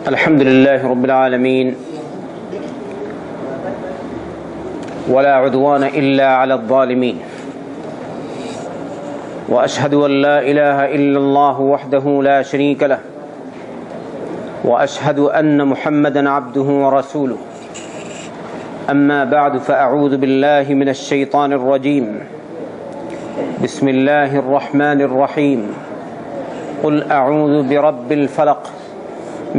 الحمد لله رب العالمين ولا عدوان إلا على الظالمين وأشهد أن لا إله إلا الله وحده لا شريك له وأشهد أن محمدا عبده ورسوله أما بعد فأعوذ بالله من الشيطان الرجيم بسم الله الرحمن الرحيم قل أعوذ برب الفلق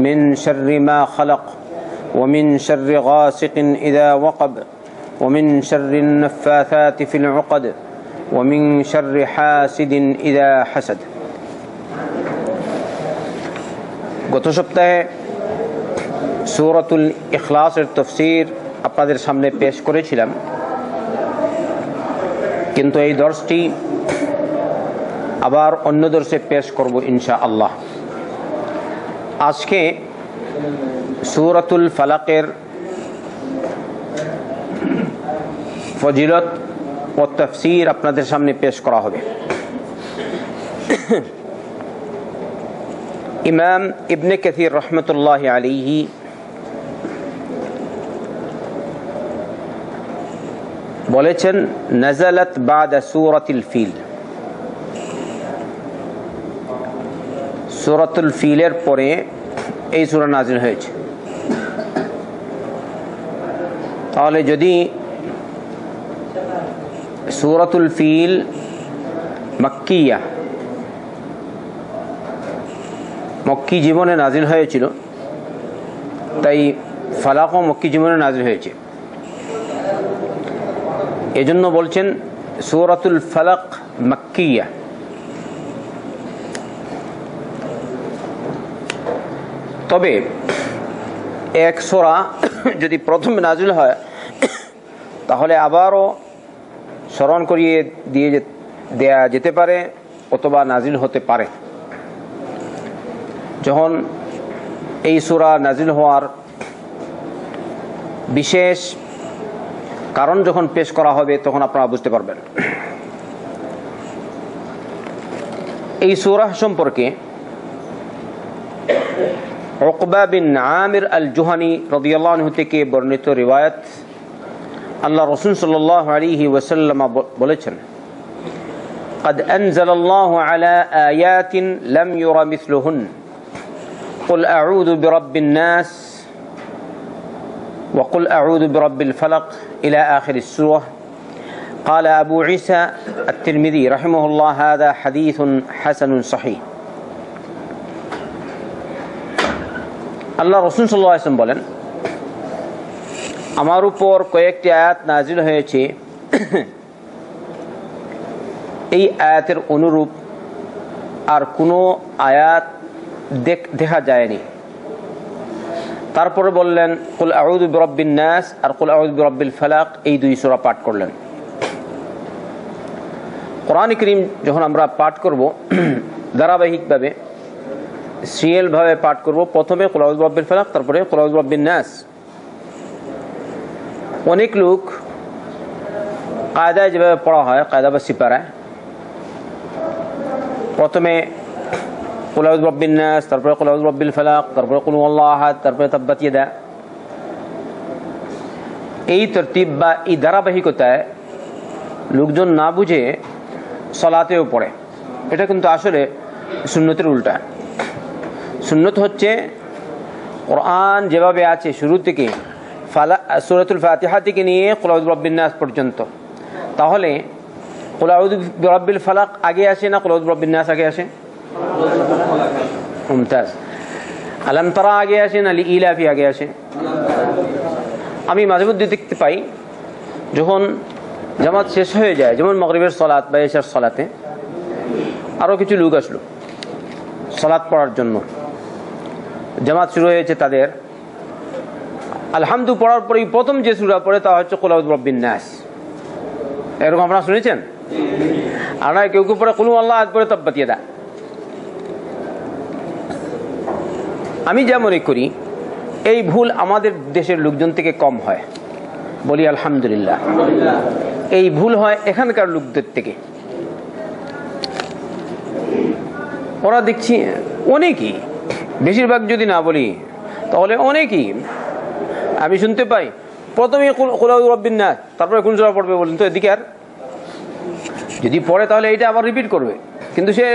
من شر ما خلق ومن شر غاسق إذا وقب ومن شر النفاثات في العقد ومن شر حاسد إذا حسد। গত সপ্তাহে সূরাতুল ইখলাসের তাফসীর আপনাদের সামনে পেশ করেছিলাম, কিন্তু এই দর্শটি আবার অন্য দর্শে পেশ করব ইনশাআল্লাহ। আজকে সূরাতুল ফালাকের ফজিলত ও তাফসীর আপনাদের সামনে পেশ করা হবে। ইমাম ইবনে কাসির রহমতুল্লাহ আলাইহি বলেছেন, নাযালাত বা'দা সূরাতিল ফিল, সূরাতুল ফিলের পরে এই সূরা নাযিল হয়েছে। তাহলে যদি সূরাতুল ফিল মাক্কিয়া, মক্কি জীবনে নাযিল হয়েছিল, তাই ফালাকও মক্কি জীবনে নাযিল হয়েছে। এজন্য বলছেন সূরাতুল ফালাক মাক্কিয়া। তবে এক সূরা যদি প্রথমে নাযিল হয় তাহলে আবারও স্মরণ করিয়ে দেয়া যেতে পারে অথবা নাযিল হতে পারে। যখন এই সূরা নাযিল হওয়ার বিশেষ কারণ যখন পেশ করা হবে তখন আপনারা বুঝতে পারবেন। এই সূরা সম্পর্কে উকবা বিন আমির আল জুহানি রাদিয়াল্লাহু আনহু থেকে বর্ণিত রিওয়ায়াত, আল্লাহ রাসূল সাল্লাল্লাহু আলাইহি ওয়াসাল্লাম বলেছেন, قد أنزل الله على آيات لم ير مثلهن قل أعوذ برب الناس وقل أعوذ برب الفلق إلى آخر السورة. قال أبو عيسى الترمذي رحمه الله هذا حديث حسن صحيح. আল্লাহ রাসূল সাল্লাল্লাহু আলাইহি ওয়াসাল্লাম বলেন, আমার উপর কয়েকটি আয়াত নাযিল হয়েছে, এই আয়াতের অনুরূপ আর কোনো আয়াত দেখা যায়নি। তারপরে বললেন কুল আউযু বিরাব্বিন নাস আর কুল আউযু বিরাব্বিল ফালাক, এই দুই সূরা পাঠ করলেন। কোরআন কারীম যখন আমরা পাঠ করব ধারাবাহিকভাবে সিরিয়ালভাবে পাঠ করব, প্রথমে কুল আউযু বিরাব্বিল ফালাক, তারপরে কুল আউযু বিরাব্বিন নাস। অনেক লোক কায়দায় যেভাবে পড়া হয়, কায়দা বা সিপারায়, প্রথমে কুল আউযু বিরাব্বিন নাস, তারপরে কুল আউযু বিরাব্বিল ফালাক, তারপরে কুল হুয়াল্লাহু আহাদ, তারপরে তাব্বাত ইয়াদা, এই তরতিব বা এই ধারাবাহিকতায় লোকজন না বুঝে সালাতেও পড়ে। এটা কিন্তু আসলে সুন্নতের উল্টা। সুন্নত হচ্ছে কোরআন যেভাবে আছে শুরু থেকে সূরাতুল ফাতিহা থেকে নিয়ে কুল আউযু বিরাব্বিন নাস পর্যন্ত, তাহলে কুল আউযু বিরাব্বিল ফালাক আগে আসে না কুল আউযু বিরাব্বিন নাস আগে আসে? মুমতাজ। আলাম তারা আগে আসে না ইলাফি আগে আসে? আমি মাঝে মধ্যে দেখতে পাই যখন জামাত শেষ হয়ে যায়, যেমন মাগরিবের সালাত বা ইশার সালাতে আরো কিছু লোক আসলো সালাত পড়ার জন্য, জামাত শুরু হয়েছে তাদের, আলহামদু পড়ার পরেই প্রথম যে সূরা পড়ে তা হচ্ছে কুল আউযু বিরাব্বিন নাস। এরকম আপনারা শুনেছেন? আর না কেউ কেউ পড়ে কুল হুয়াল্লাহু আহাদ পড়ে তাব্বাত ইয়াদা। আমি যা মনে করি এই ভুল আমাদের দেশের লোকজন থেকে কম হয়, বলি আলহামদুলিল্লাহ। এই ভুল হয় এখানকার লোকদের থেকে। ওরা দেখছি অনেকেই, বেশিরভাগ যদি না বলি তাহলে অনেকেই আমি শুনতে পাই প্রথমে কুল আউযু বিরাব্বিন নাস, তারপরে কোন সূরা পড়বে বলেন তো? এদিকে আর যদি পড়ে তাহলে এটা আবার রিপিট করবে, কিন্তু সে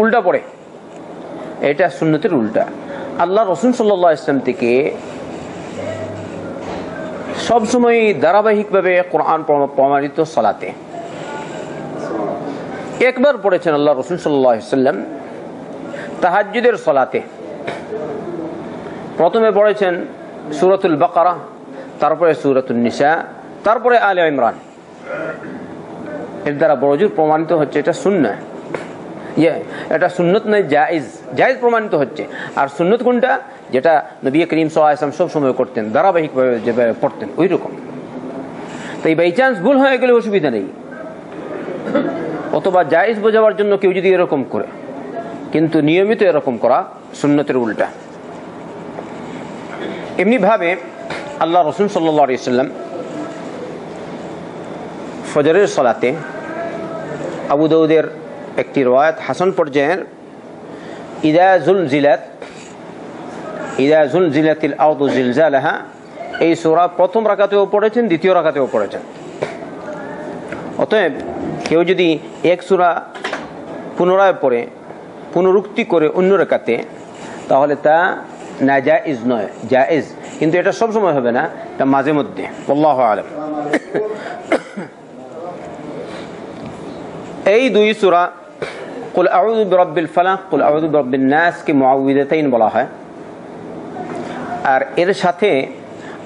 উল্টা পড়ে। এটা সুন্নতের উল্টা। আল্লাহ রাসূল সাল্লাল্লাহু আলাইহি ওয়াসাল্লাম থেকে সবসময় ধারাবাহিকভাবে কোরআন প্রমাণিত সালাতে একবার পড়েছেন আল্লাহ রাসূল সাল্লাল্লাহু আলাইহি ওয়াসাল্লাম তাহাজ্জুদের সালাতে। প্রথমে পড়েছেন সূরাতুল বাকারা, তারপরে সূরাতুন নিসা, তারপরে আলে ইমরান। এর দ্বারা বড়জোর প্রমাণিত হচ্ছে এটা সুন্নাহ। এটা সুন্নত নয়, জায়েজ। জায়েজ প্রমাণিত হচ্ছে। আর সুন্নত কোনটা? যেটা নবী করিম সাল্লাল্লাহু আলাইহি ওয়াসাল্লাম সব সময় করতেন, ধারাবাহিকভাবে যেভাবে পড়তেন ওই রকম। তাই বাই চান্স ভুল হয়ে গেলে অসুবিধা নেই, অথবা জায়েজ বোঝাবার জন্য কেউ যদি এরকম করে, কিন্তু নিয়মিত এরকম করা সুন্নতের উল্টা। এমনি ভাবে আল্লাহ রাসূল সাল্লাল্লাহু আলাইহি ওয়াসাল্লাম ফজরের সালাতে আবু দাউদের একটি রওয়ায়াত হাসান পর্যায়ের, ইযা জুলজিলাতিল আরদু জিলজালাহা, এই সূরা প্রথম রাকাতেও পড়েছেন, দ্বিতীয় রাকাতেও পড়েছেন। অতএব কেউ যদি এক সূরা পুনরায় পড়ে পুনরুক্তি করে অন্য রাকাতে, তাহলে তা নাজায়েজ নয়, জায়েজ। কিন্তু এটা সব সময় হবে না, এটা মাঝে মধ্যে। আল্লাহু আ'লাম। এই দুই সূরা কুল আউযু বিরাব্বিল ফালাক, কুল আউযু বিরাব্বিন নাস কে মুআউযিদাতাইন বলা হয়। আর এর সাথে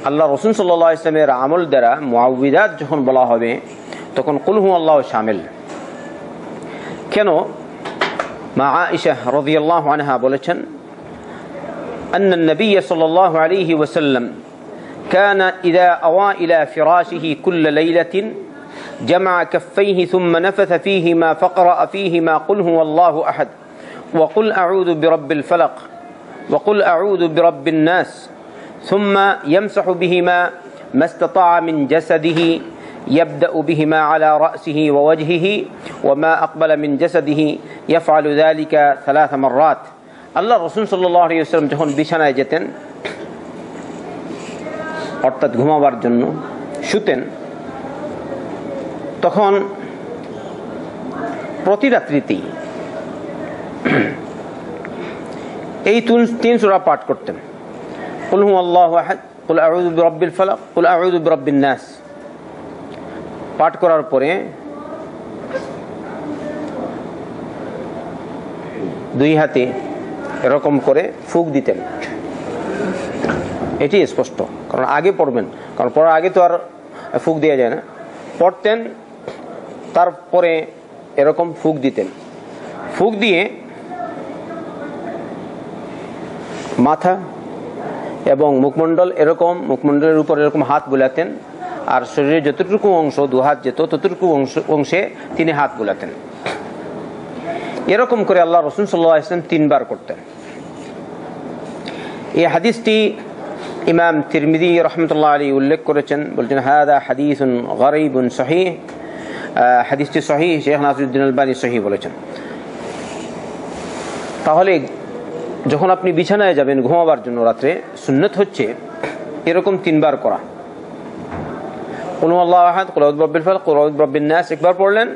আল্লাহ রাসূল সাল্লাল্লাহু আলাইহি ওয়াসাল্লামের আমল দ্বারা মুআউযিদাত যখন বলা হবে তখন কুল হুয়াল্লাহু শামিল। কেন? মা আয়েশা রাদিয়াল্লাহু আনহা বলেছেন, أن النبي صلى الله عليه وسلم كان إذا أوى إلى فراشه كل ليلة جمع كفيه ثم نفث فيهما فقرأ فيهما قل هو الله أحد وقل أعوذ برب الفلق وقل أعوذ برب الناس ثم يمسح بهما ما استطاع من جسده يبدأ بهما على رأسه ووجهه وما أقبل من جسده يفعل ذلك 3 مرات। আল্লাহ রাসূল সাল্লাল্লাহু আলাইহি ওয়াসাল্লাম যখন বিছানায় যেতেন, অর্থাৎ ঘুমাবার জন্য শুতেন, তখন প্রতি রাত্রিতেই এই 3 সূরা পাঠ করতেন। কুল হুয়াল্লাহু আহাদ, কুল আউযু বিরাব্বিল ফালাক, কুল আউযু বিরাব্বিন নাস পাঠ করার পরে দুই হাতে এরকম করে ফুঁক দিতেন। এটি স্পষ্ট, কারণ আগে পড়বেন, কারণ পড়ার আগে তো আর ফুঁক দেওয়া যায় না। পড়তেন, তারপরে এরকম ফুঁক দিতেন। ফুঁক দিয়ে মাথা এবং মুখমণ্ডল, এরকম মুখমণ্ডলের উপর এরকম হাত বুলাতেন, আর শরীরের যতটুকু অংশ, 2 হাত যেত ততটুকু অংশে তিনি হাত বুলাতেন। এরকম করে আল্লাহ রাসূল সাল্লাল্লাহু আলাইহি ওয়াসাল্লাম 3 বার করতেন। এই হাদিসটি ইমাম তিরমিজি রাহমাতুল্লাহ আলাইহি উল্লেখ করেছেন, বলছেন হাদা হাদিসুন গরীবুন সহিহ। হাদিসটি সহিহ, শেখ নাসিরউদ্দিন আলবানী সহিহ বলেছেন। তাহলে যখন আপনি বিছানায় যাবেন ঘুমাবার জন্য রাত্রে, সুন্নত হচ্ছে এরকম 3 বার করা। কুল হুয়াল্লাহু আহাদ, কুল আউযু বিরাব্বিল ফালাক, কুল আউযু বিরাব্বিন নাস একবার পড়লেন,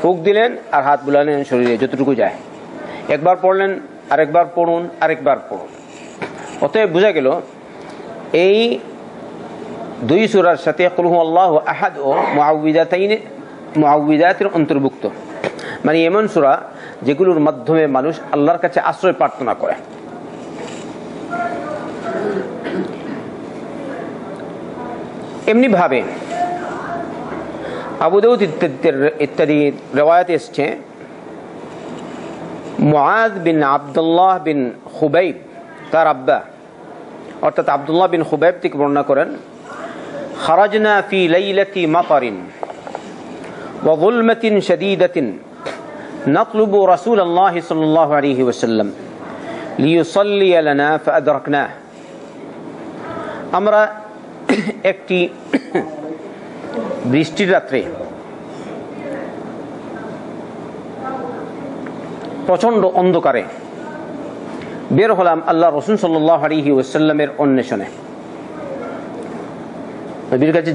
ফুঁক দিলেন আর হাত বুলালেন শরীরে যতটুকু যায়। একবার পড়লেন, আরেকবার পড়ুন, আরেকবার পড়ুন। অতএব বোঝা গেল এই 2 সূরার সাথে কুল হুয়াল্লাহু আহাদ ও মুআউযিদাতের অন্তর্ভুক্ত, মানে এমন সূরা যেগুলোর মাধ্যমে মানুষ আল্লাহর কাছে আশ্রয় প্রার্থনা করে। এমনি ভাবে আবু দাউদ ইত্যাদি রিওয়ায়াতে এসেছে, মুআয বিন আব্দুল্লাহ বিন খুবাইব, তার আব্বা অর্থাৎ আব্দুল্লাহ বিন খুবাইব থেকে বর্ণনা করেন, খারাজনা ফি লাইলাতি মাতারিন ওয়া যুলমাতিন শাদীদাতিন নাতলুবু রাসূলুল্লাহ সাল্লাল্লাহু আলাইহি ওয়াসাল্লাম লিইউসাল্লি লানা ফাআদরাকনাহ। আমরা একটি বৃষ্টির রাত্রে প্রচন্ড অন্ধকারে বের হলাম আল্লাহ রাসূল সাল্লাল্লাহু আলাইহি ওয়াসাল্লামের অন্বেষণে। নবীর কাছে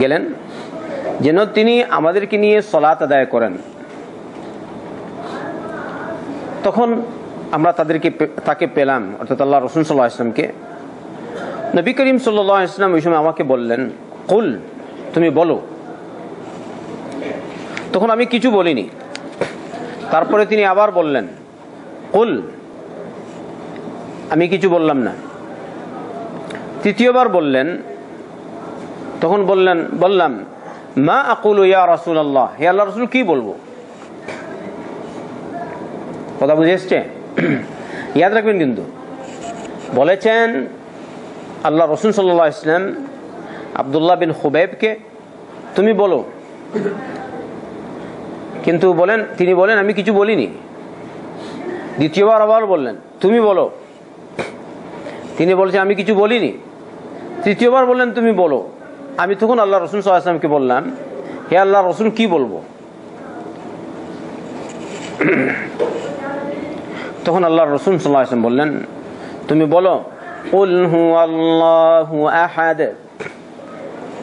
গেলেন যেন তিনি আমাদেরকে নিয়ে সালাত আদায় করেন। তখন আমরা তাকে পেলাম, অর্থাৎ আল্লাহ রাসূল সাল্লাল্লাহু আলাইহি ওয়াসাল্লামকে। নবী করিম সাল্লাল্লাহু আলাইহি ওয়াসাল্লাম ওই সময় আমাকে বললেন, কুল, তুমি বলো। তখন আমি কিছু বলিনি। তারপরে তিনি আবার বললেন, কুল, আমি কিছু বললাম না। তৃতীয়বার বললেন, তখন বললাম, মা আকুলু ইয়া রাসূলুল্লাহ, হে আল্লাহর রাসূল, কি বলবো? কথা বুঝে এসছে? ইয়াদ রাখবেন কিন্তু, বলেছেন আল্লাহ রাসূল সাল্লাল্লাহু আলাইহি ওয়াসাল্লাম আব্দুল্লাহ বিন খুবাইবকে, তুমি বলো। কিন্তু তিনি বলেন আমি কিছু বলিনি। দ্বিতীয়বার আবার বললেন, তুমি বলো। তিনি বলছেন আমি কিছু বলিনি। তৃতীয়বার বললেন, তুমি বলো। আমি তখন আল্লাহ রাসূল সাল্লাল্লাহু আলাইহি ওয়াসাল্লামকে বললাম, হে আল্লাহ রাসূল, কি বলবো? তখন আল্লাহ রাসূল সাল্লাল্লাহু আলাইহি ওয়াসাল্লাম বললেন, তুমি বলো, কুল হুয়াল্লাহু আহাদ,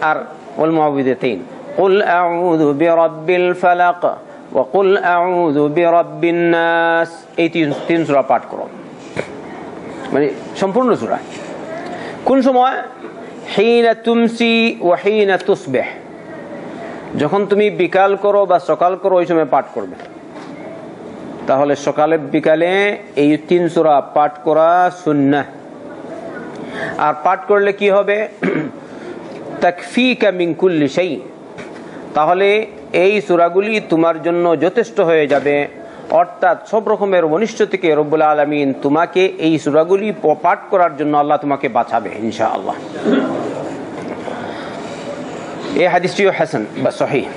আর ওয়াল মুআউযিতাইন, কুল আউযু বিরাব্বিল ফালাক ওয়া কুল আউযু বিরাব্বিন নাস। এই তিন সূরা পাঠ করো, মানে সম্পূর্ণ সূরা। কোন সময়? হিনা তুমসি ওয়া হিনা তুসবিহ, যখন তুমি বিকাল করো বা সকাল করো ওই সময় পাঠ করবে। তাহলে সকালে বিকালে এই তিন সূরা পাঠ করা সুন্নাহ। আর পাঠ করলে কি হবে? তাকফিকা মিন কুল্লি শাই, তাহলে এই সূরাগুলি তোমার জন্য যথেষ্ট হয়ে যাবে। অর্থাৎ সব রকমের অনিষ্ট থেকে রব্বুল আলামিন তোমাকে এই সূরাগুলি পাঠ করার জন্য আল্লাহ তোমাকে বাঁচাবে ইনশাআল্লাহ। এই হাদিসটিও হাসান বা সহিহ।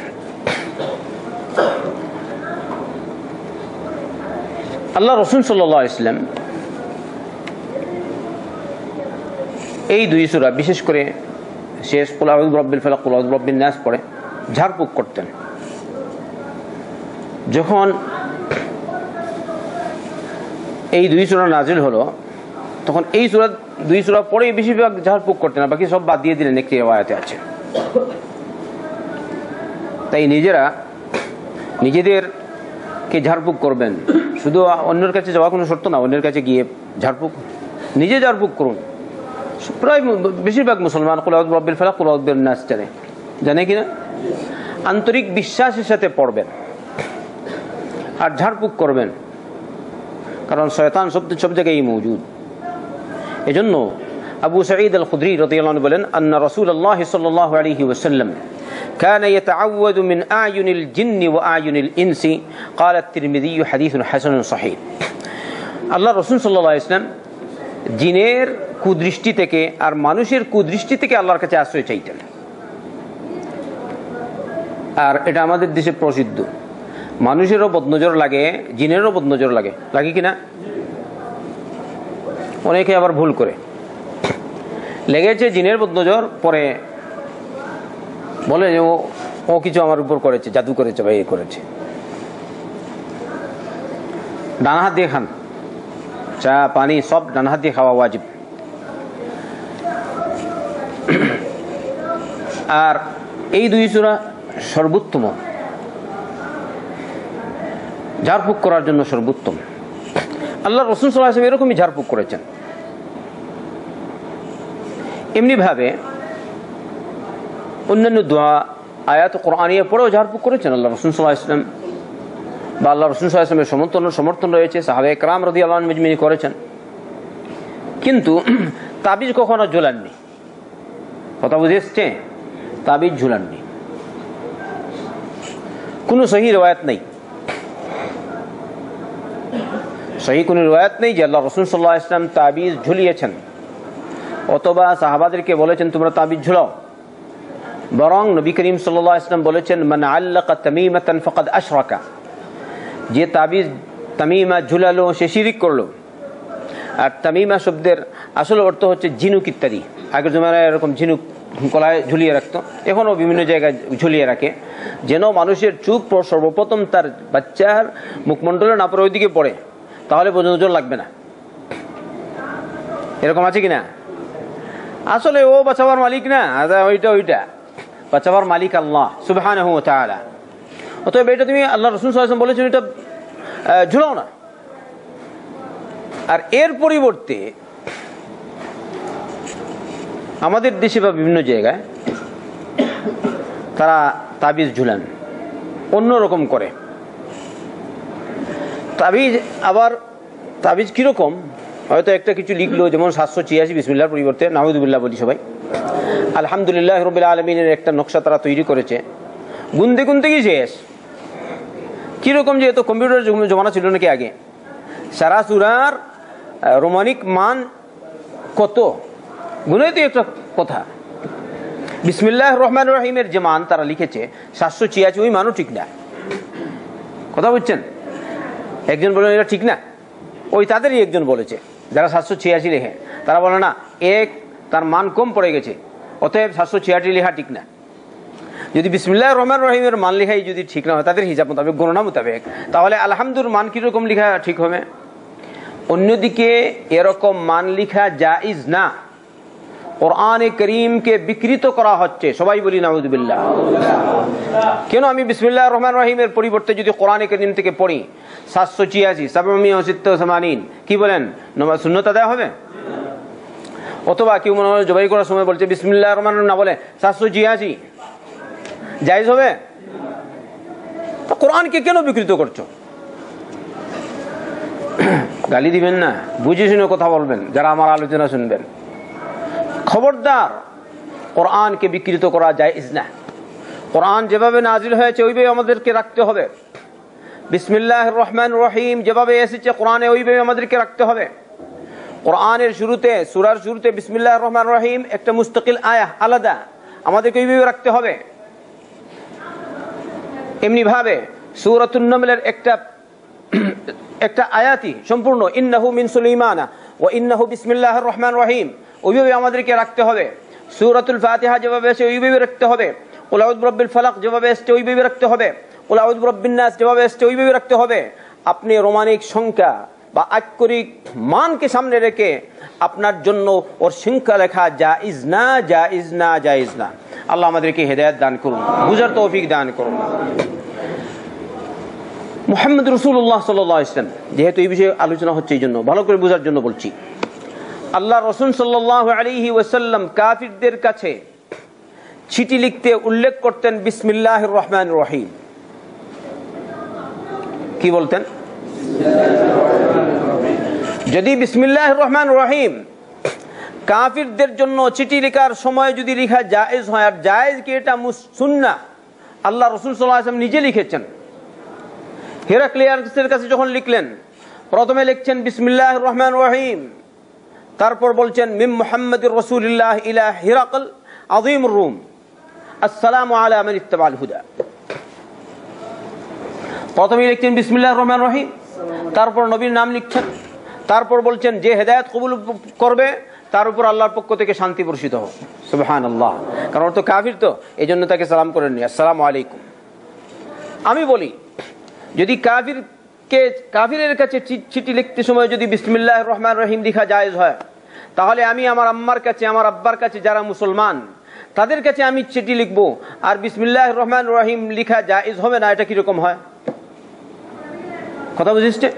আল্লাহ রাসূল সাল্লাল্লাহু আলাইহি ওয়াসাল্লাম এই দুই সূরা, বিশেষ করে শেষ কুল আউযু বিরাব্বিল ফালাক কুল আউযু বিরাব্বিন নাস পড়ে ঝাড়ফুঁক করতেন। যখন এই দুই সূরা নাজিল হলো তখন এই দুই সূরা পড়েই বেশিরভাগ ঝাড়ফুঁক করতেন, বাকি সব বাদ দিয়ে দিলেন, একটি রিওয়ায়াতে আছে। তাই নিজেদেরকে ঝাড়ফুঁক করবেন, শুধু অন্যের কাছে যাওয়া কোনো শর্ত না। অন্যের কাছে গিয়ে ঝাড়ফুঁক, নিজে ঝাড়ফুঁক করুন। প্রায় বেশিরভাগ মুসলমান কুল আউযু বিরাব্বিল ফালাক কুল আউযু বিরাব্বিন নাস জানে কিনা? আন্তরিক বিশ্বাসের সাথে পড়বেন আর ঝাড়ফুঁক করবেন, কারণ শয়তান সব জায়গায় মওজুদ। এজন্য আবু সাঈদ আল খুদরি রাদিয়াল্লাহু আনহু বলেন, আন্না রাসূলুল্লাহ সাল্লাল্লাহু আলাইহি ওয়াসাল্লাম কানা ইয়াতাআওয়াযু মিন আয়ুনিল জিন্নি ওয়া আয়ুনিল ইনসি, ক্বালা আত-তিরমিযী হাদীসুন হাসানুন সহিহ। আল্লাহ রাসূল সাল্লাল্লাহু আলাইহি ওয়াসাল্লাম জিনের কুদৃষ্টি থেকে আর মানুষের কুদৃষ্টি থেকে আল্লাহর কাছে আশ্রয় চাইতেন। আর এটা আমাদের দেশে প্রসিদ্ধ। মানুষেরও বদনজর লাগে, জিনেরও বদনজর লাগে, লাগে কিনা? অনেকে আবার ভুল করে লেগেছে জিনের বদনজর, পরে বলে যে ও কিছু আমার উপর করেছে, জাদু করেছে বা এ করেছে। ডান হাত দিয়ে খান, চা পানি সব ডান হাত দিয়ে খাওয়া ওয়াজিব। আর এই দুই সূরা সর্বোত্তম, ঝাড়ফুঁক করার জন্য সর্বোত্তম। আল্লাহ রাসূল সাল্লাল্লাহু আলাইহি ওয়াসাল্লাম এরকমই ঝাড়ফুঁক করেছেন। এমনিভাবে অন্যান্য দোয়া আয়াত কোরআনিয়া পড়েও ঝাড়ফুঁক করেছেন আল্লাহ রাসূল সাল্লাল্লাহু আলাইহি ওয়াসাল্লাম, বা আল্লাহ রাসূল সাল্লাল্লাহু আলাইহি ওয়াসাল্লামের সমর্থন রয়েছে, সাহাবায়ে কেরাম রাদিয়াল্লাহু আনহুম আজমাইন করেছেন। কিন্তু তাবিজ কখনো ঝুলাননি। কথা বুঝে এসছে? তাবিজ ঝুলাননি, কোনো সহিহ রিওয়ায়াত নেই। সহিহ কোনো রিওয়ায়াত নেই যে আল্লাহ রাসূল সাল্লাল্লাহু আলাইহি ওয়াসাল্লাম তাবিজ ঝুলিয়েছেন অথবা সাহাবাদেরকে বলেছেন তোমরা তাবিজ ঝুলাও। বরং নবী করিম সাল্লাল্লাহু আলাইহি ওয়াসাল্লাম বলেছেন, মান আল্লাকা তামিমাতান ফাকাদ আশরাকা, যে তাবিজ তামিমা ঝুলালো সে শিরিক করলো। আর তামিমা শব্দের আসল অর্থ হচ্ছে ঝিনুক ইত্যাদি। আগের জমানায় এরকম ঝিনুক গলায় ঝুলিয়ে রাখতো, এখনও বিভিন্ন জায়গায় ঝুলিয়ে রাখে, যেন মানুষের চোখ সর্বপ্রথম তার বাচ্চার মুখমণ্ডলে না পড়ে ওইদিকে পড়ে, তাহলে নজর লাগবে না। এরকম আছে কিনা? আসলে ও বাঁচাবার মালিক না, ওইটা বাঁচাবার মালিক আল্লাহ সুবহানাহু ওয়া তাআলা। অতএব এটা তুমি আল্লাহ রাসূল সাল্লাল্লাহু আলাইহি ওয়াসাল্লাম বলেছেন, এটা ঝুলাও না। আর এর পরিবর্তে আমাদের দেশে বা বিভিন্ন জায়গায় তারা তাবিজ ঝুলান, অন্যরকম করে তাবিজ। আবার তাবিজ কিরকম, হয়তো একটা কিছু লিখলো, যেমন 786 বিসমিল্লাহর পরিবর্তে নাউযুবিল্লাহ বলি সবাই, আলহামদুলিল্লাহ রাব্বিল আলামিনের একটা নকশা তারা তৈরি করেছে, গুনতে গুনতে কি শেষ। কিরকম, যে এত কম্পিউটার জমানা ছিল নাকি আগে, সারা সূরার রোমানিক মান কত গুনে তো একটা কথা। বিসমিল্লাহির রহমানির রহিমের যে মান তারা লিখেছে 786, ওই মানও ঠিক না। কথা বুঝছেন? একজন বলেন এটা ঠিক না, ওই তাদেরই একজন বলেছে যারা 786 লেখে, তারা বলে না তার মান কম পড়ে গেছে, অতএব 786 লেখা ঠিক না। যদি বিসমিল্লাহির রহমানির রহিমের মান লেখাই যদি ঠিক না হয় তাদের হিসাব মোতাবেক, গণনা মোতাবেক, তাহলে আলহামদুর মান কিরকম লেখা ঠিক হবে? অন্যদিকে এরকম মান লেখা জায়েজ না, কোরআনে কারীমকে বিকৃত করা হচ্ছে। সবাই বলি নাউযুবিল্লাহ। কেন? আমি বিসমিল্লাহির রহমানির রহিমের পরিবর্তে যদি কোরআনে কারীম থেকে পড়ি 786 786 কি বলেন, সুন্নাত আদায় হবে? অথবা কেউ মনে হয় জবাই করার সময় বলছে বিসমিল্লাহির রহমানির রহিম না বলে 786, জায়েজ হবে? তো কোরআনকে কেন বিকৃত করছো? গালি দিবেন না, বুঝে শুনে কথা বলবেন যারা আমার আলোচনা শুনবেন। খবরদার, কোরআনকে বিকৃত করা জায়েজ না। কোরআন যেভাবে নাজিল হয়েছে ওইভাবে আমাদেরকে রাখতে হবে। বিসমিল্লাহির রহমানির রহিম যেভাবে এসেছে কোরআনে ওইভাবে আমাদেরকে রাখতে হবে। কোরআনের শুরুতে, সূরার শুরুতে বিসমিল্লাহির রহমানির রহিম একটা মুস্তাকিল আয়াহ আলাদা, আমাদেরকে ওইভাবে রাখতে হবে। এমনি ভাবে সূরাতুন নামলের একটা আয়াতই সম্পূর্ণ ইন্নাহু মিন সুলাইমানা ওয়া ইন্নাহু বিসমিল্লাহির রহমানির রহিম, ওইভাবে আমাদেরকে রাখতে হবে। সূরাতুল ফাতিহা যেভাবে আছে ওইভাবে রাখতে হবে। কুল আউযু বিরাব্বিল ফালাক যেভাবে আছে ওইভাবে রাখতে হবে। কুল আউযু বিরাব্বিন নাস যেভাবে আছে ওইভাবে রাখতে হবে। আপনি রোমানিক সংখ্যা বা আক্ষরিক মানকে সামনে রেখে আপনার জন্য ওর সংখ্যা লেখা জায়েজ না, জায়েজ না, জায়েজ না। আল্লাহ আমাদেরকে হেদায়েত দান করুন, বুঝার তৌফিক দান করুন। মুহাম্মদ রাসূলুল্লাহ সাল্লাল্লাহু আলাইহি ওয়াসাল্লাম, যেহেতু এই বিষয়ে আলোচনা হচ্ছে এই জন্য ভালো করে বোঝার জন্য বলছি। আল্লাহ রাসূল সাল্লাল্লাহু আলাইহি ওয়াসাল্লাম কাফিরদের কাছে চিঠি লিখতে উল্লেখ করতেন বিসমিল্লাহির রহমানির রহিম। কি বলতেন? যদি বিসমিল্লাহির রহমানির রহিম কাফিরদের জন্য চিঠি লেখার সময় যদি লেখা জায়েজ হয়, আর জায়েজ কি এটা সুন্নাহ, আল্লাহ রাসূল সাল্লাল্লাহু আলাইহি ওয়াসাল্লাম নিজে লিখেছেন। হেরাক্লিয়াসের কাছে যখন লিখলেন, প্রথমে লিখছেন বিসমিল্লাহির রহমানির রহিম, তারপর বলছেন মিন মুহাম্মাদির রাসূলিল্লাহ ইলা হিরাকল আযীমুর রুম আসসালামু আলা মান ইত্তাবাল হুদা। প্রথমে লিখছেন বিসমিল্লাহির রহমানির রহিম, তারপর নবীর নাম লিখছেন, তারপর বলছেন যে হেদায়েত কবুল করবে তার উপর আল্লাহর পক্ষ থেকে শান্তি বর্ষিত হোক। সুবহানাল্লাহ। কারণ ওর তো কাফির, তো এই জন্য তাকে সালাম করেননি, আসসালামু আলাইকুম। আমি বলি, যদি কাফিরের কাছে চিঠি লিখতে সময় যদি বিসমিল্লাহির রহমানির রহিম লেখা জায়েজ হয়, তাহলে আমি আমার আম্মার কাছে, আমার আব্বার কাছে যারা মুসলমান, তাদের কাছে আমি চিঠি লিখবো আর বিসমিল্লাহির রহমানির রহিম লেখা জায়েজ হবে না, এটা কিরকম হয়? কথা বুঝেছে?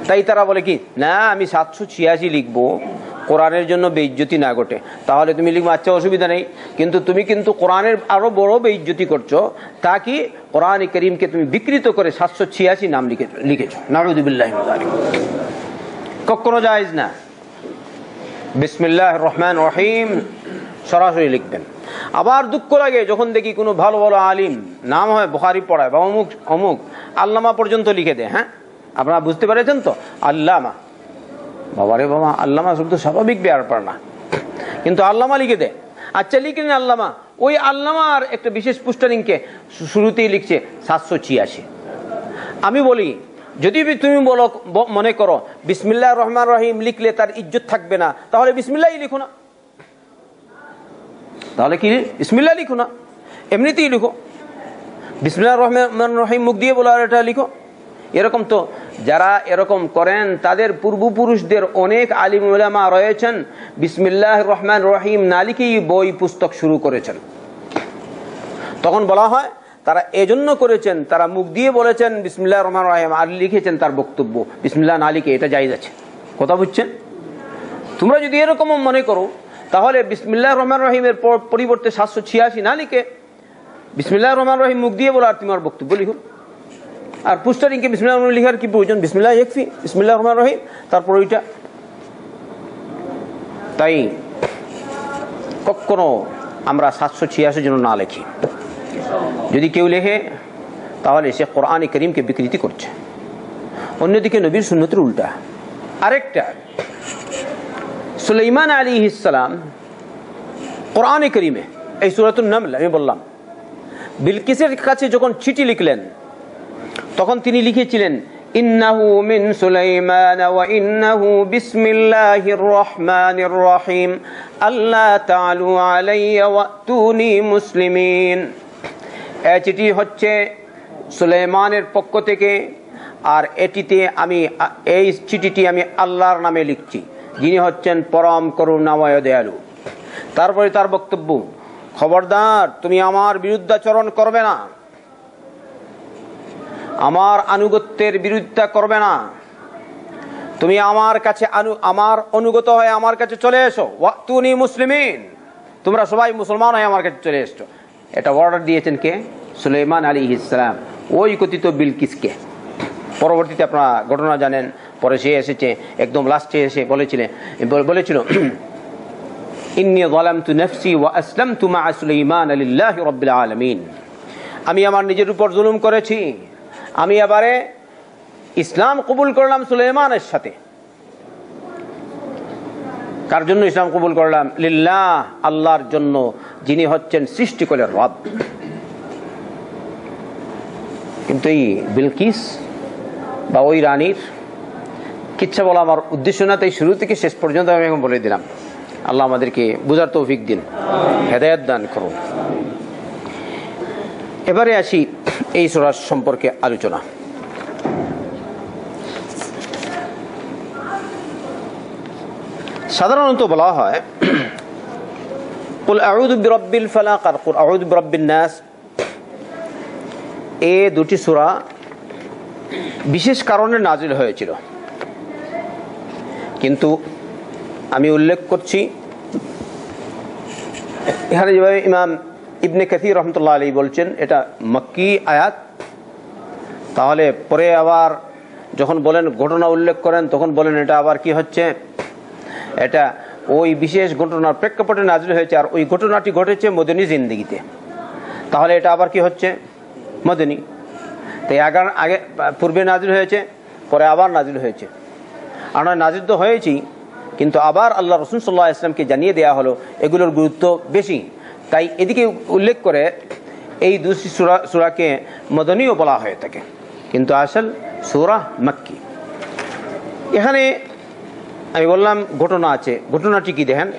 তাই তারা বলে কি না, আমি 786 লিখবো, কোরআনের জন্য বেইজ্জতি না ঘটে। তাহলে তুমি লিখবো, আচ্ছা অসুবিধা নেই, কিন্তু তুমি কিন্তু কোরআনের আরো বড় বেইজ্জতি করছো, তা কি কোরআনে কারীমকে তুমি বিকৃত করে 786 নাম লিখেছো। নাউযুবিল্লাহি মিন যালিক, কখনো জায়েজ না। বিসমিল্লাহির রহমানির রহিম সরাসরি লিখবেন। আবার দুঃখ লাগে যখন দেখি কোনো ভালো ভালো আলিম, নাম হয় বুখারী পড়ায় বা অমুক অমুক আল্লামা পর্যন্ত লিখে দেয়। হ্যাঁ, আপনারা বুঝতে পেরেছেন তো? আল্লামা, বাবারে বাবা, আল্লামা শব্দ স্বাভাবিক ব্যাপার না, কিন্তু আল্লামা লিখে দেয়। আচ্ছা লিখলেন আল্লামা, ওই আল্লামার একটা বিশেষ পুস্টারিংকে শুরুতেই লিখছে 786। আমি বলি, যদি তুমি মনে করো বিসমিল্লাহির রহমানির রহিম লিখলে তার ইজ্জত থাকবে না, তাহলে বিসমিল্লাহই লিখো না। তাহলে কি বিসমিল্লাহ লিখো না, এমনিতেই লিখো বিসমিল্লাহির রহমানির রহিম, মুখ দিয়ে বলো আর এটা লিখো। এরকম তো যারা এরকম করেন তাদের পূর্বপুরুষদের অনেক আলিম উলামা রয়েছেন বিসমিল্লাহির রহমানির রহিম না লিখেই বই পুস্তক শুরু করেছেন, তখন বলা হয় তারা এজন্য করেছেন, তারা মুখ দিয়ে বলেছেন বিসমিল্লাহির রহমানির রহিম আর লিখেছেন তার বক্তব্য বিসমিল্লাহ না লিখে, এটা জায়েজ আছে। কথা বুঝছেন? তোমরা যদি এরকম মনে করো তাহলে বিসমিল্লাহির রহমানির রহিমের পরিবর্তে 786 না লিখে বিসমিল্লাহির রহমানির রহিম মুখ দিয়ে বলো আর তোমার বক্তব্য লিখো। আর পোস্টারিংকে বিসমিল্লাহির রহমানির রহিম লিখার কি প্রয়োজন? বিসমিল্লাহ ইয়াকফি, বিসমিল্লাহির রহমানির রহিম তারপর ওইটা। তাই কখনো আমরা 786 যেন না লিখি। যদি কেউ লেখে তাহলে সে কোরআনে কারীমকে বিকৃতি করছে, অন্যদিকে নবীর সুন্নতের উল্টা। আরেকটা, সুলাইমান আলাইহিস সালাম কোরআনে কারীমে এই সূরাতুন নামল আমি বললাম বিলকিসের কাছে যখন চিঠি লিখলেন তখন তিনি লিখেছিলেন ইন্নাহু মিন সুলাইমান ওয়া ইন্নাহু বিসমিল্লাহির রহমানির রহিম আল্লা তাআলু আলাইয়া ওয়াতুনি মুসলিমিন। এই চিঠি হচ্ছে সুলাইমানের পক্ষ থেকে, আর এই চিঠিটি আমি আল্লাহর নামে লিখছি, যিনি হচ্ছেন পরম করুণাময় দয়ালু। তারপরে তার বক্তব্য, খবরদার তুমি আমার বিরুদ্ধাচরণ করবে না, আমার আনুগত্যের বিরোধিতা করবে না, তুমি আমার কাছে আমার অনুগত হয়ে আমার কাছে চলে এসো, ওয়াতুনি মুসলিমিন, তোমরা সবাই মুসলমান হয়ে আমার কাছে চলে এসো। এটা অর্ডার দিয়েছেন কে? সুলাইমান আলাইহিস সালাম ওই কথিত বিলকিসকে। পরবর্তীতে আপনারা ঘটনা জানেন, পরে সে এসেছে একদম লাস্টে এসে বলেছিল ইন্নী যালামতু নাফসি ওয়া আসলামতু মা সুলাইমান লিল্লাহি রাব্বিল আলামিন, আমি আমার নিজের উপর জুলুম করেছি, আমি এবারে ইসলাম কবুল করলাম সুলাইমানের সাথে। কার জন্য ইসলাম কবুল করলাম? লিল্লাহ, আল্লাহর জন্য, যিনি হচ্ছেন সৃষ্টিকরের রব। কিন্তু এই বিলকিস বা ওই রানীর কিচ্ছা বলা আমার উদ্দেশ্য না, তাই শুরু থেকে শেষ পর্যন্ত আমি এখন বলে দিলাম। আল্লাহ আমাদেরকে বুঝার তৌফিক দিন, হেদায়েত দান করুন। এবারে আসি এই সূরা সম্পর্কে আলোচনা। সাধারণত বলা হয় কুল আউযু বিরাব্বিল ফালাক আর কুল আউযু বিরাব্বিন নাস, এই দুটি সূরা বিশেষ কারণে নাজিল হয়েছিল। কিন্তু আমি উল্লেখ করছি এখানে যেভাবে ইমাম ইবনে কাসির রহমতুল্লাহ আলাইহি বলছেন এটা মক্কি আয়াত, তাহলে পরে আবার যখন বলেন ঘটনা উল্লেখ করেন তখন বলেন এটা আবার কি হচ্ছে, এটা ওই বিশেষ ঘটনার প্রেক্ষাপটে নাজিল হয়েছে, আর ওই ঘটনাটি ঘটেছে মদনী জিন্দেগিতে, তাহলে এটা আবার কি হচ্ছে মদনী। তাই আগে পূর্বে নাজিল হয়েছে, পরে আবার নাজিল হয়েছে। আমরা নাজিল তো হয়েছি, কিন্তু আবার আল্লাহ রাসূল সাল্লাল্লাহু আলাইহি ওয়াসাল্লামকে জানিয়ে দেওয়া হলো এগুলোর গুরুত্ব বেশি। তাই এদিকে উল্লেখ করে এই দুটি সূরাকে মদনীও বলা হয়ে থাকে, কিন্তু আসল সূরা মক্কি। এখানে আমি বললাম ঘটনা আছে, ঘটনাটি কি দেখেন।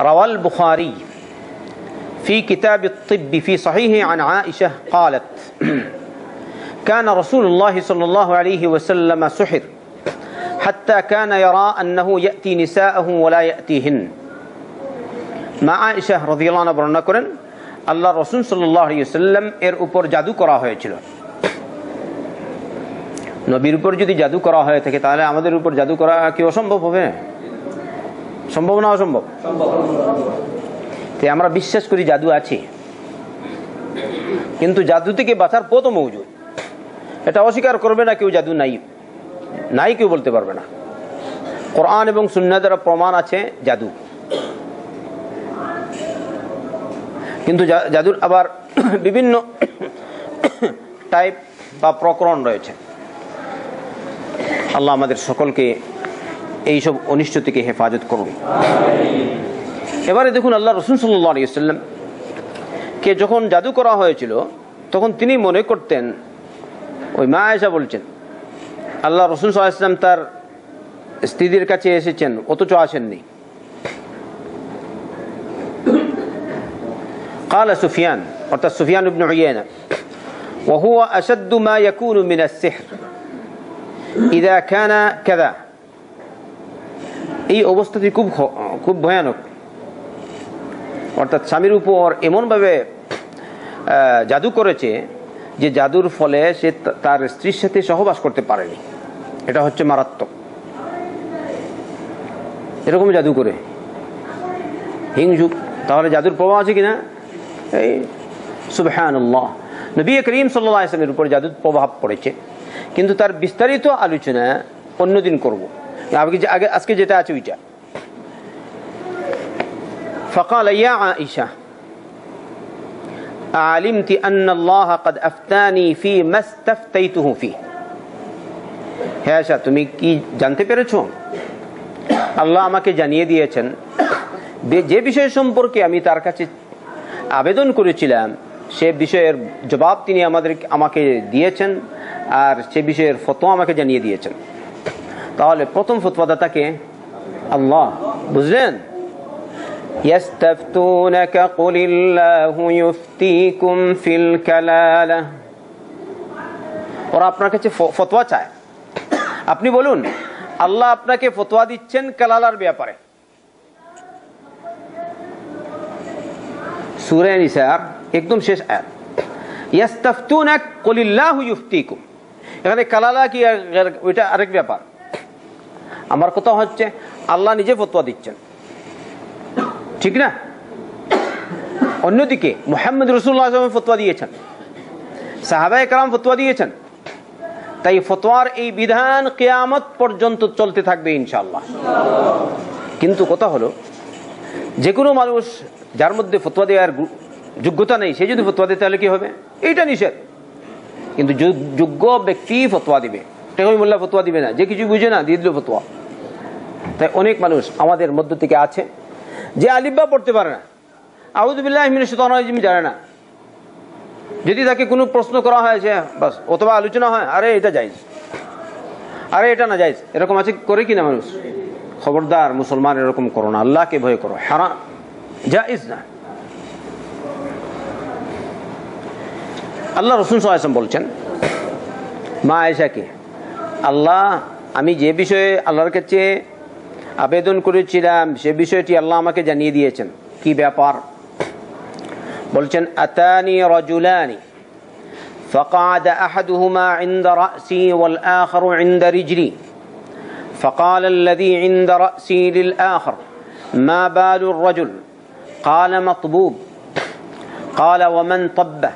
রাওয়াল বুখারী في كتاب الطب في صحيحه عن عائشة قالت كان رسول الله صلى الله عليه وسلم سحر حتى كان يرى أنه يأتي نساءه ولا يأتيهن। মা আয়েশা রাদিয়াল্লাহু আনহা বর্ণনা করেন আল্লাহ রাসূল সাল্লাল্লাহু আলাইহি ওয়াসাল্লাম এর উপর জাদু করা হয়েছিল। নবীর উপর যদি জাদু করা হয়ে থাকে তাহলে আমাদের উপর জাদু করা কি অসম্ভব হবে? সম্ভব না অসম্ভব? তাই আমরা বিশ্বাস করি জাদু আছে, কিন্তু জাদু থেকে বাঁচার পথও মৌজুদ। এটা অস্বীকার করবে না কেউ, জাদু নাই কেউ বলতে পারবে না। কোরআন এবং সুন্নাহ দ্বারা প্রমাণ আছে জাদু। কিন্তু জাদুর আবার বিভিন্ন টাইপ বা প্রকরণ রয়েছে। আল্লাহ আমাদের সকলকে এইসব অনিষ্ট থেকে হেফাজত করুন। এবারে দেখুন আল্লাহ রাসূল সাল্লাল্লাহু আলাইহি ওয়াসাল্লাম কে যখন জাদু করা হয়েছিল তখন তিনি মনে করতেন, ওই মা আয়েশা বলছেন আল্লাহ রাসূল সাল্লাল্লাহু আলাইহি ওয়াসাল্লাম তার স্ত্রীদের কাছে এসেছেন অথচ আসেননি। قال سفيان অর্থাৎ সুফিয়ান ইবনে উয়াইনা وهو أشد ما يكون من السحر إذا كان كذا এই অবস্থাটি খুব ভয়ানক। অর্থাৎ স্বামীর উপর এমনভাবে জাদু করেছে যে জাদুর ফলে সে তার স্ত্রীর সাথে সহবাস করতে পারেনি। এটা হচ্ছে মারাত্মক। এরকম জাদু করে হিংসুক, তাহলে জাদুর প্রভাব আছে কিনা? এই সুবহানাল্লাহ, নবী করিম সাল্লাল্লাহু আলাইহি ওয়াসাল্লামের উপর জাদুর প্রভাব পড়েছে, কিন্তু তার বিস্তারিত আলোচনা অন্যদিন করব। আজকে যেটা আছে ওইটা। فقال يا عائشة علمت أن الله قد أفتاني في ما استفتيته فيه। হে আয়েশা, তুমি কি জানতে পেরেছো? আল্লাহ আমাকে জানিয়ে দিয়েছেন যে বিষয় সম্পর্কে আমি তার কাছে আবেদন করেছিলাম সে বিষয়ের জবাব তিনি আমাকে দিয়েছেন, আর সে বিষয়ের ফতোয়া আমাকে জানিয়ে দিয়েছেন। তাহলে প্রথম ফতোয়াদাতাকে আল্লাহ, বুঝলেন? يستفتونك قل الله يفتيكم في الكلالة। ওরা আপনার কাছে ফতোয়া চায়, আপনি বলুন আল্লাহ আপনাকে ফতোয়া দিচ্ছেন কালালার ব্যাপারে। সূরা নিসার একদম শেষ আয়াত, ইয়াস্তাফতুনাক কুলিল্লাহু ইফতিকুম। এখানে কালালা কি ওইটা আরেক ব্যাপার। আমার কথা হচ্ছে আল্লাহ নিজে ফতোয়া দিচ্ছেন, ঠিক না? অন্যদিকে মুহাম্মদ রাসূলুল্লাহ সাল্লাল্লাহু আলাইহি ওয়াসাল্লাম ফতোয়া দিয়েছেন, সাহাবায়ে কেরাম ফতোয়া দিয়েছেন। তাই ফতোয়ার এই বিধান কিয়ামত পর্যন্ত চলতে থাকবে ইনশাআল্লাহ। কিন্তু কথা হলো, যে কোনো মানুষ যার মধ্যে ফতোয়া দেওয়ার যোগ্যতা নেই সে যদি ফতোয়া দেয় তাহলে কি হবে? এইটা নিষেধ। কিন্তু যোগ্য ব্যক্তি ফতোয়া দিবে, টেকই মোল্লা ফতোয়া দিবে না, যে কিছু বুঝে না দিয়ে দিল ফতোয়া। তাই অনেক মানুষ আমাদের মধ্য থেকে আছে যে আলিফ বা পড়তে পারে না, আউযু বিল্লাহি মিনাশ শাইতানির রাজিম জানে না। যদি তাকে কোনো প্রশ্ন করা হয় যে বাস অথবা আলোচনা হয়, আরে এটা জায়েজ, আরে এটা না জায়েজ, এরকম আছে, করে কিনা মানুষ? খবরদার মুসলমান, এরকম করো না, আল্লাহকে ভয় করো, হারাম, জায়েজ না। আল্লাহ রাসূল সাল্লাল্লাহু আলাইহি ওয়াসাল্লাম বলছেন মা আয়েশাকে, আল্লাহ, আমি যে বিষয়ে আল্লাহর কাছে আবেদন করেছিলাম সে বিষয়টি আল্লাহ আমাকে জানিয়ে দিয়েছেন। কি ব্যাপার? বলছেন আতানি রাজুলানি فقعد أحدهما عند رأسي والآخر عند رجلي فقال الذي عند رأسي للآخر ما بال الرجل؟ قال مطبوب. قال ومن طبه؟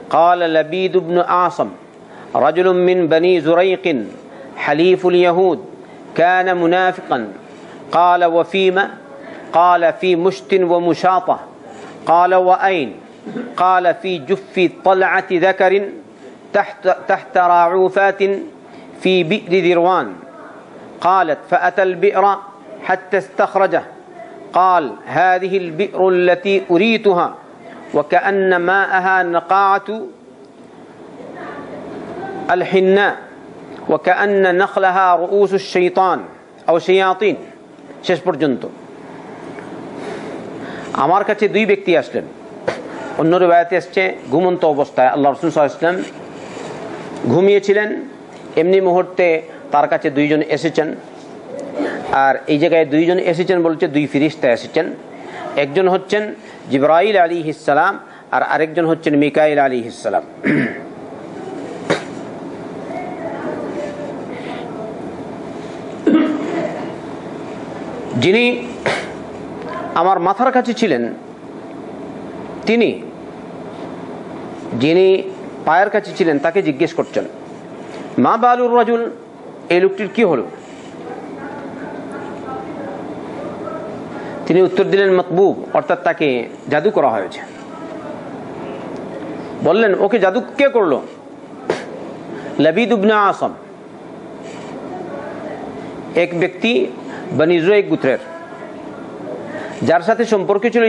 قال لبيد بن أعصم رجل من بني زريق حليف اليهود كان منافقا. قال وفيما؟ قال في مشت ومشاطة. قال وأين؟ قال في جف طلعة ذكر تحت راعوفات في بئر ذروان. قالت فأتى البئر حتى استخرجه. قال هذه البئر التي أريتها وكأن ماءها نقاعة الحناء وكأن نخلها رؤوس الشيطان أو شياطين। শেষ পর্যন্ত আমার কাছে দুই ব্যক্তি আসলেন। অন্য রিওয়ায়াতে আসছে ঘুমন্ত অবস্থায় আল্লাহ রাসূল সাল্লাল্লাহু আলাইহি ওয়াসাল্লাম ঘুমিয়েছিলেন, এমনি মুহূর্তে তার কাছে দুইজন এসেছেন। আর এই জায়গায় দুইজন এসেছেন বলছে দুই ফেরেশতা এসেছেন। একজন হচ্ছেন জিবরাইল আলাইহিস সালাম আর আরেকজন হচ্ছেন মিকাইল আলাইহিস সালাম। যিনি আমার মাথার কাছে ছিলেন তিনি, যিনি পায়ের কাছে ছিলেন তাকে জিজ্ঞেস করছেন মা বালুর রাজুল, এই লোকটির কি হলো? তিনি উত্তর দিলেন মতবুব, অর্থাৎ তাকে জাদু করা হয়েছে। বললেন ওকে জাদু কে করলো? লবিদ ইবনে আসম, এক ব্যক্তি বনি জুরাইক গোত্রের, যার সাথে সম্পর্ক ছিল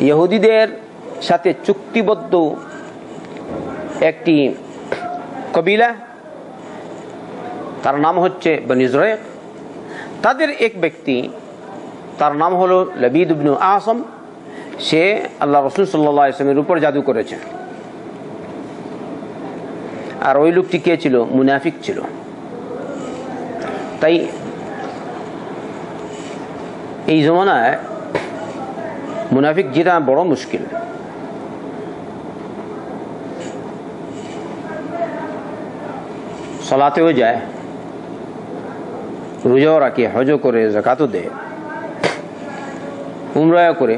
ইহুদিদের সাথে চুক্তিবদ্ধ একটি কবিলা, তার নাম হচ্ছে বনি জুরাইক। তাদের এক ব্যক্তি, তার নাম হলো লবিদ ইবনে আসম, সে আল্লাহ রাসূল সাল্লাল্লাহু আলাইহি ওয়াসাল্লামের উপর জাদু করেছে। আর ওই লোকটি কে ছিল? মুনাফিক ছিল। তাই এই জমানায় মুনাফিক যেটা বড় মুশকিল। সলাতেও যায়, রোজাও রাখে, হজও করে, যাকাতও দেয়, উমরাও করে,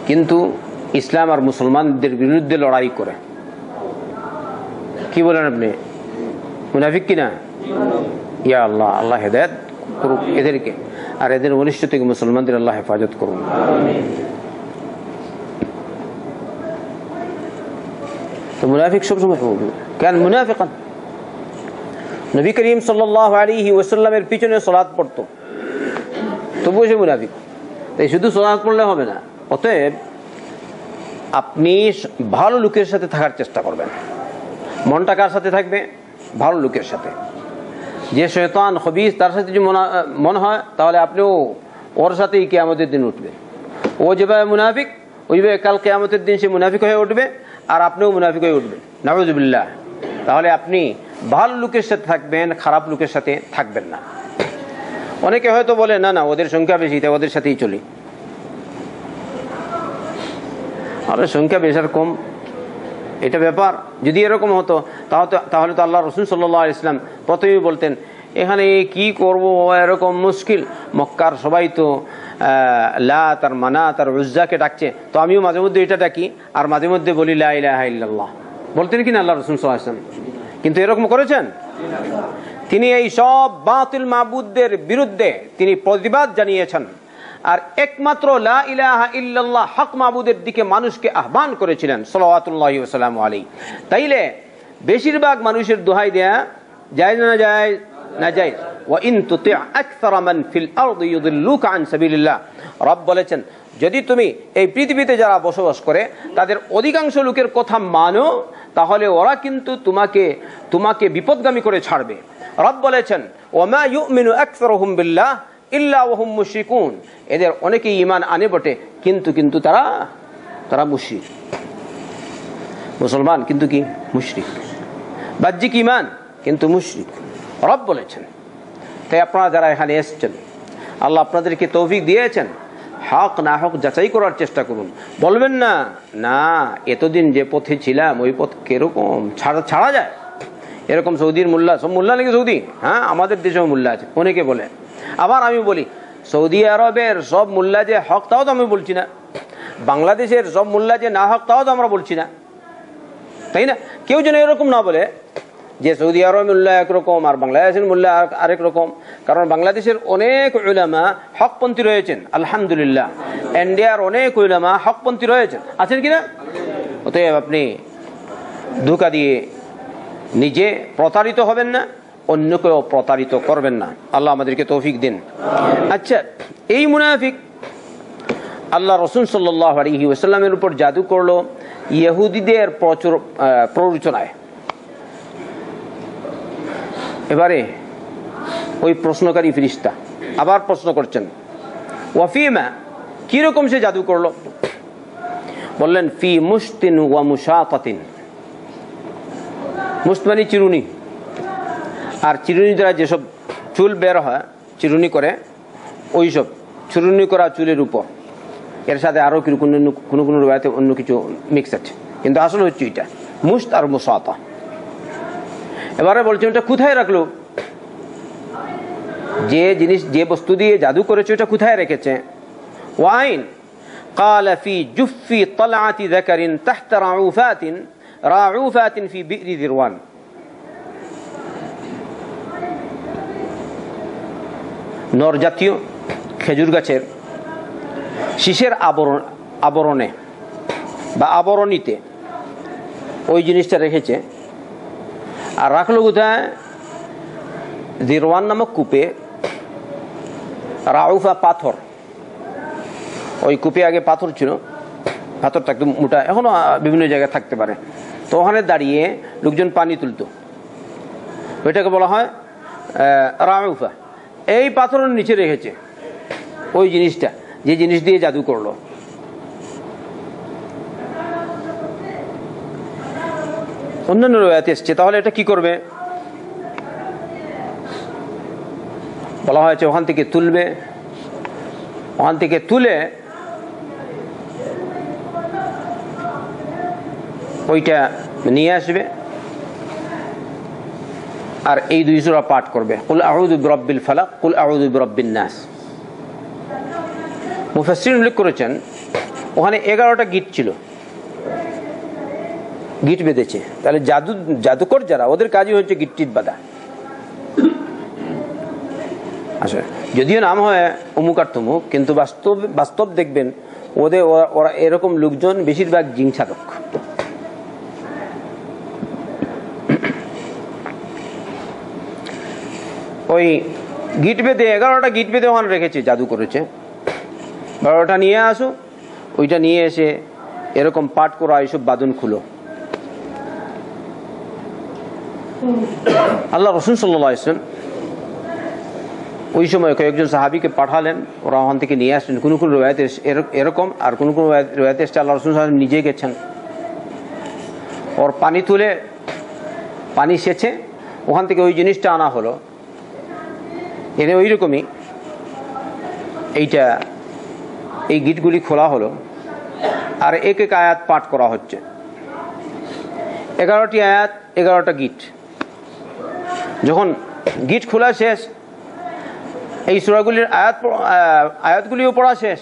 কিন্তু ইসলাম আর মুসলমানদের বিরুদ্ধে লড়াই করে। কি বলেন আপনি, মুনাফিক কিনা? ইয়া আল্লাহ, আল্লাহ হেদায়েত করুক এদেরকে, আর এদের অনিষ্ট থেকে মুসলমানদের আল্লাহ হেফাজত করুন। তো মুনাফিক সবসময় কেন মুনাফিকান? নবী করিম সাল্লাল্লাহু আলাইহি ওয়াসাল্লামের পিছনে সালাত পড়তো, তবুও সে মুনাফিক। তাই শুধু সালাত পড়লে হবে না, অতএব আপনি ভালো লোকের সাথে থাকার চেষ্টা করবেন। মনটা কার সাথে থাকবে? ভালো লোকের সাথে। যে শয়তান খবিস তার সাথে যদি মন হয়, তাহলে আপনিও ওর সাথেই কিয়ামতের দিন উঠবে। ও যেভাবে মুনাফিক, ওইভাবে কাল কিয়ামতের দিন সে মুনাফিক হয়ে উঠবে, আর আপনিও মুনাফিক হয়ে উঠবেন, নাউযুবিল্লাহ। তাহলে আপনি ভালো লোকের সাথে থাকবেন, খারাপ লোকের সাথে থাকবেন না। অনেকে হয়তো বলে না না ওদের সংখ্যা বেশি, তাই ওদের সাথেই চলি। আমাদের সংখ্যা বেশি আর কম এটা ব্যাপার। যদি এরকম হতো তাহলে তো আল্লাহ রাসূল সাল্লাল্লাহু আলাইহি ওয়াসাল্লাম প্রথমেই বলতেন, এখানে কি করব, এরকম মুশকিল। মক্কার সবাই তো লাত আর মানাত আর উজ্জাকে ডাকছে, তো আমিও মাঝে মধ্যে এটা ডাকি, আর মাঝে মধ্যে বলি লা ইলাহা ইল্লাল্লাহ। বলতেন কিনা আল্লাহ রাসূল সাল্লাল্লাহু আলাইহি ওয়াসাল্লাম? কিন্তু এরকম করেছেন? তিনি এই সব বাতিল মাবুদদের বিরুদ্ধে তিনি প্রতিবাদ জানিয়েছেন, আর একমাত্র লা ইলাহা ইল্লাল্লাহ হক মাবুদের দিকে মানুষকে আহ্বান করেছিলেন সাল্লাল্লাহু ওয়া সাল্লামু আলাইহি। তাইলে বেশিরভাগ মানুষের দোহাই দেয়া জায়েজ না জায়েজ? না জায়েজ। ওয়া ইন তুতি আকসারা মান ফিল আরদি ইউদিল্লুকা আন সাবিলিল্লাহ। রব বলেছেন, যদি তুমি এই পৃথিবীতে যারা বসবাস করে তাদের অধিকাংশ লোকের কথা মানো, তাহলে ওরা কিন্তু তোমাকে বিপদগামী করে ছাড়বে। রব বলেছেন, ওয়া মা ইউমিনু আকসারুহুম বিল্লাহ ইল্লা ওয়া হুম মুশরিকুন। এদের অনেকেই ঈমান আনে বটে, কিন্তু তারা মুশরিক। মুসলমান কিন্তু কি মুশরিক, বাহ্যিক ঈমান কিন্তু মুশরিক, রব বলেছেন। তাই আপনারা যারা এখানে এসেছেন, আল্লাহ আপনাদেরকে তৌফিক দিয়েছেন, হক না হক যাচাই করার চেষ্টা করুন। বলবেন না না এতদিন যে পথে ছিলাম ওই পথ কিরকম ছাড়া যায়। এরকম সৌদির মোল্লা, সব মোল্লা নাকি সৌদি? হ্যাঁ, আমাদের দেশেও মোল্লা আছে, অনেকে বলে। আবার আমি বলি, সৌদি আরবের সব মোল্লা যে হক তাও তো আমি বলছি না, বাংলাদেশের সব মোল্লা যে না হক তাও তো আমরা বলছি না, তাই না? কেউ যেন এরকম না বলে যে সৌদি আরবের মোল্লা একরকম আর বাংলাদেশের মোল্লা আরেক রকম। কারণ বাংলাদেশের অনেক উলামা হকপন্থী রয়েছেন, আলহামদুলিল্লাহ। ইন্ডিয়ার অনেক উলামা হকপন্থী রয়েছেন, আছেন কিনা? অতএব আপনি ধোঁকা দিয়ে নিজে প্রতারিত হবেন না, অন্যকেও প্রতারিত করবেন না। আল্লাহ আমাদেরকে তৌফিক দিন। আচ্ছা, এই মুনাফিক আল্লাহ রাসূল সাল্লাল্লাহু আলাইহি ওয়াসাল্লামের উপর জাদু করলো ইহুদিদের প্ররোচনায়। এবারে ওই প্রশ্নকারী ফেরেশতা আবার প্রশ্ন করছেন, ওয়াফিমা, কিরকম সে জাদু করলো? বললেন, ফি মুশতিন ওয়া মুশাতাতিন। মুশত মানে চিরুনি, আর চিরুনি দ্বারা যেসব চুল বের হয় চিরুনি করে, ওইসব চিরুনি করা চুলের উপর, এর সাথে আরও কোনো রবায়াতে অন্য কিছু মিক্স আছে, কিন্তু আসলে হচ্ছে এটা মুশত আর মুশাতা। এবারে বলছে ওটা কোথায় রাখলো? যে বস্তু দিয়ে জাদু করেছে ওটা কোথায় রেখেছে? ওয়াইন قال في جف طلعة ذكر تحت رعوفات في بئر ذروان। নর জাতীয় খেজুর গাছের শীষের আবরণে বা আবরণীতে ওই জিনিসটা রেখেছে। আর রাখলো কোথায়? জিরওয়ান নামক কূপে। রাউফা পাথর, ওই কূপে আগে পাথর ছিল, পাথরটা একদম মোটা, এখনো বিভিন্ন জায়গায় থাকতে পারে। তো ওখানে দাঁড়িয়ে লোকজন পানি তুলতো, ওইটাকে বলা হয় রাউফা। এই পাথরের নিচে রেখেছে ওই জিনিসটা, যে জিনিস দিয়ে জাদু করলো। অন্যান্য রওয়ায়াতে এসেছে, তাহলে এটা কি করবে? বলা হয়েছে ওখান থেকে তুলবে, ওখান থেকে তুলে ওইটা নিয়ে আসবে আর এই 2 সূরা পাঠ করবে, কুল আউযু বিরাব্বিল ফালাক, কুল আউযু বিরাব্বিন নাস। মুফাসসিরিন উল্লেখ করেছেন ওখানে 11টা গিট ছিল, গিট বেঁধেছে। তাহলে জাদুকর যারা, ওদের কাজই হচ্ছে গিট টিট বাঁধা। আচ্ছা, যদিও নাম হয় অমুক আর তমুক, কিন্তু বাস্তব দেখবেন ওরা এরকম লোকজন বেশিরভাগ জিন সাধক। ওই গিট বেঁধে 11টা গিট বেঁধে ওখানে রেখেছে, জাদু করেছে। 12টা নিয়ে আসো, ওইটা নিয়ে এসে এরকম পাঠ করা, এইসব বাঁধন খুলো। আল্লাহ রাসূল সাল্লাল্লাহু আলাইহি ওয়াসাল্লাম ওই সময় কয়েকজন সাহাবীকে পাঠালেন, ওরা ওখান থেকে নিয়ে আসলেন। কোন কোন রওয়ায়াতে এরকম, আর কোন কোন রওয়ায়াতে আল্লাহ রাসূল সাল্লাল্লাহু আলাইহি ওয়াসাল্লাম নিজে গেছেন। ওর পানি তুলে পানি সেচে ওখান থেকে ওই জিনিসটা আনা হলো, এনে ওই রকমই এই গিটগুলি খোলা হলো আর এক এক আয়াত পাঠ করা হচ্ছে। 11টি আয়াত, 11টা গিট। যখন গিট খোলা শেষ, এই সূরাগুলির আয়াতগুলিও পড়া শেষ,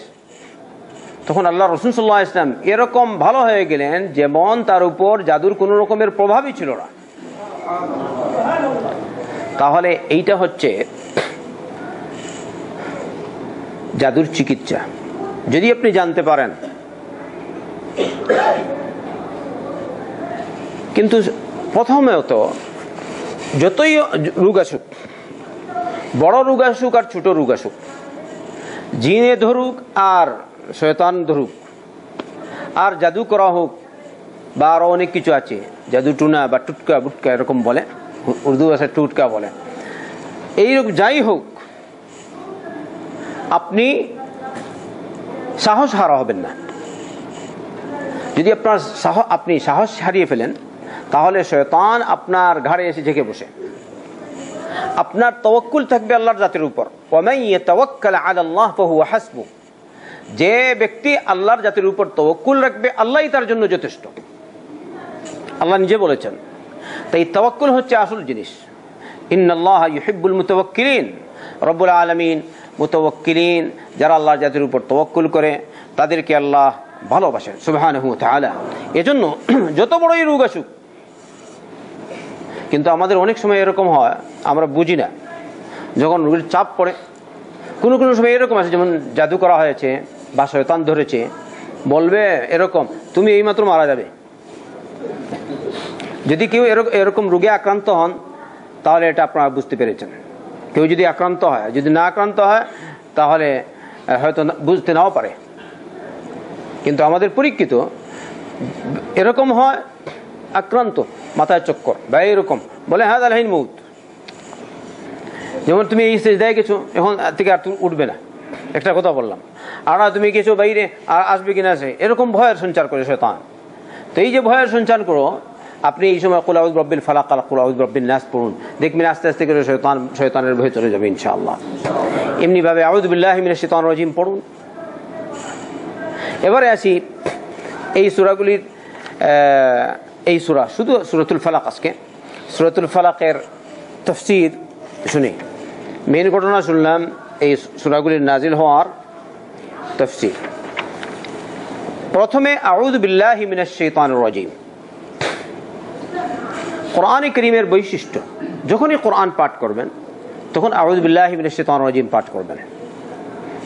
তখন আল্লাহ রাসূল সাল্লাল্লাহু আলাইহি ওয়াসাল্লাম এরকম ভালো হয়ে গেলেন যেমন তার উপর জাদুর কোনো রকমের প্রভাবই ছিল না। তাহলে এইটা হচ্ছে জাদুর চিকিৎসা, যদি আপনি জানতে পারেন। কিন্তু প্রথমেও যতই রোগ আসুক, বড় রোগ আসুক আর ছোট রোগ আসুক, জিনে ধরুক আর শয়তান ধরুক, আর জাদু করা হোক বা আরো অনেক কিছু আছে, জাদু টুনা বা টুটকা বুটকা এরকম বলে, উর্দু ভাষায় টুটকা বলে, এইরকম যাই হোক, আপনি সাহস হারা হবেন না। যদি আপনি সাহস হারিয়ে ফেলেন, তাহলে শয়তান আপনার ঘাড়ে এসে ঝেঁকে বসে। আপনার তাওয়াক্কুল থাকবে আল্লাহর জাতের উপর। ওয়ামান ইয়াতাওয়াক্কাল আলাল্লাহ ফাহুয়া হাসবুহ। যে ব্যক্তি আল্লাহর জাতের উপর তাওয়াক্কুল রাখবে, আল্লাহই তার জন্য যথেষ্ট। আল্লাহ নিজে বলেছেন। তাই তাওয়াক্কুল হচ্ছে আসল জিনিস। ইন্নাল্লাহা ইউহিব্বুল মুতাওয়াক্কিলিন। রব্বুল আলামিন মুতাওয়াক্কিলিন, যারা আল্লাহর জাতের উপর তাওয়াক্কুল করে, তাদেরকে আল্লাহ ভালোবাসেন সুবহানাহু ওয়া তাআলা। এজন্য যত বড়ই রোগ আসুক, কিন্তু আমাদের অনেক সময় এরকম হয়, আমরা বুঝি না। যখন রোগের চাপ পড়ে, কোনো কোনো সময় এরকম আছে, যেমন জাদু করা হয়েছে বা শয়তান ধরেছে, বলবে এরকম, তুমি এইমাত্র মারা যাবে। যদি কেউ এরকম রোগে আক্রান্ত হন, তাহলে এটা আপনারা বুঝতে পেরেছেন। কেউ যদি আক্রান্ত হয়, যদি না আক্রান্ত হয়, তাহলে হয়তো বুঝতে নাও পারে। কিন্তু আমাদের পরীক্ষিত এরকম হয়, আক্রান্ত, মাথায় চক্কর বা এরকম, বলে হ্যাঁ আলহিন মউত। যেমন তুমি এই সিজদায় গেছো, এখন থেকে আর তুমি উঠবে না, একটা কথা বললাম। আর তুমি গেছো বাইরে, আর আসবে কিনা আসে, এরকম ভয়ের সঞ্চার করে শয়তান। তো এই যে ভয়ের সঞ্চার করো, আপনি এই সময় কুল আউযু বিরাব্বিল ফালাক, কুল আউযু বিরাব্বিন নাস পড়ুন, দেখবেন আস্তে আস্তে করে শয়তানের ভয় চলে যাবে ইনশাআল্লাহ। এমনি ভাবে আউযু বিল্লাহি মিনাশ শাইতানির রাজিম পড়ুন। এবারে আসি এই সূরাগুলির, এই সূরা শুধু সূরাতুল ফালাক। আজকে সূরাতুল ফালাকের তাফসীর শুনি। মেন ঘটনা শুনলাম এই সূরাগুলির নাজিল হওয়ার তাফসীর। প্রথমে আউযু বিল্লাহি মিনাশ শাইতানির রাজিম। কোরআনে কারীমের বৈশিষ্ট্য, যখনই কোরআন পাঠ করবেন তখন আউযু বিল্লাহি মিনাশ শাইতানির রাজিম পাঠ করবেন,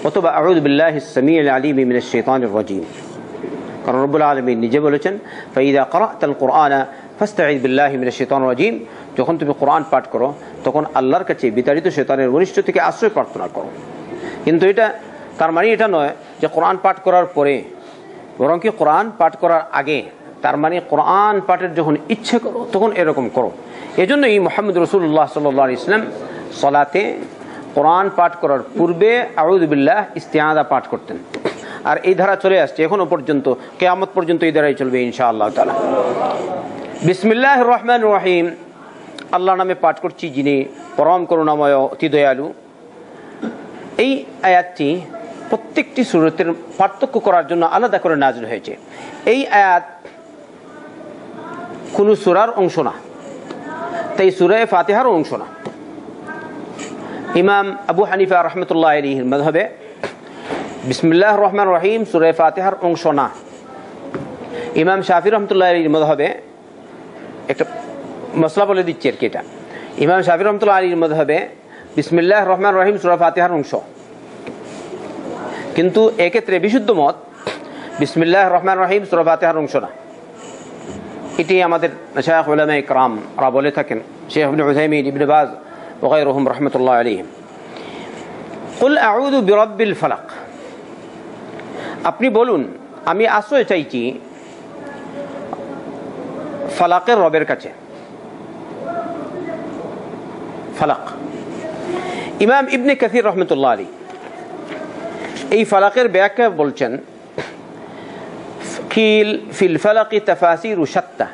অথবা আউযু বিল্লাহিস সামিউল আলিম মিনাশ শাইতানির রাজিম। কারণ রব্বুল আলামিন নিজে বলেছেন, ফাইযা ক্রাআতাল কুরআনা ফাস্তাঈয বিল্লাহি মিনাশ শাইতানির রাজিম। যখন তুমি কোরআন পাঠ করো, তখন আল্লাহর কাছে বিতাড়িত শয়তানের অনিষ্ট থেকে আশ্রয় প্রার্থনা করো। কিন্তু এটা তার মানে এটা নয় যে কোরআন পাঠ করার পরে, বরং কি কোরআন পাঠ করার আগে। তার মানে কোরআন পাঠের যখন ইচ্ছে করো তখন এরকম করো। এজন্যই মুহাম্মদ রাসূলুল্লাহ সাল্লাল্লাহু আলাইহি ওয়াসাল্লাম সালাতে কোরআন পাঠ করার পূর্বে আউযু বিল্লাহ ইস্তিআযা পাঠ করতেন। আর এই ধারা চলে আসছে এখনো পর্যন্ত, কিয়ামত পর্যন্ত এই ধারাই চলবে ইনশাআল্লাহ তাআলা। বিসমিল্লাহির রহমানির রহিম। আল্লাহর নামে পাঠ করছি, যিনি পরম করুণাময় অতি দয়ালু। এই আয়াতটি প্রত্যেকটি সূরাতের পার্থক্য করার জন্য আলাদা করে নাযিল হয়েছে। এই আয়াত কোন সূরার অংশ না, তাই সূরা ফাতিহার অংশ না। ইমাম আবু হানিফা রাহমাতুল্লাহ আলাইহির মাযহাবে বিসমিল্লাহির রহমানির রহিম সূরা ফাতিহার অংশ না। ইমাম শাফি রাহমাতুল্লাহ আলাইহির মাযহাবে একটা মসলা বলে দিচ্ছি আর কি, এটা ইমাম শাফি রাহমাতুল্লাহ আলাইহির মাযহাবে বিসমিল্লাহির রহমানির রহিম সূরা ফাতিহার অংশ, কিন্তু এক্ষেত্রে বিশুদ্ধ মত বিসমিল্লাহির রহমানির রহিম সূরা ফাতিহার অংশ না। এটি আমাদের মাশায়েখ উলামায়ে কেরামরা বলে থাকেন, শেখ ইবনে উসাইমিন, ইবনে বাজ ওয়া গায়রুহুম রাহমাতুল্লাহ আলাইহিম। কুল আউযু বিরাব্বিল ফালাক, আপনি বলুন আমি আশ্রয় চাইছি ফালাকের রবের কাছে। ফালাক, ইমাম ইবনে কাসির রাহমাতুল্লাহ আলাইহি এই ফালাকের ব্যাখ্যা বলছেন, কিল ফিল ফালাকি তাফাসিরু শাত্তা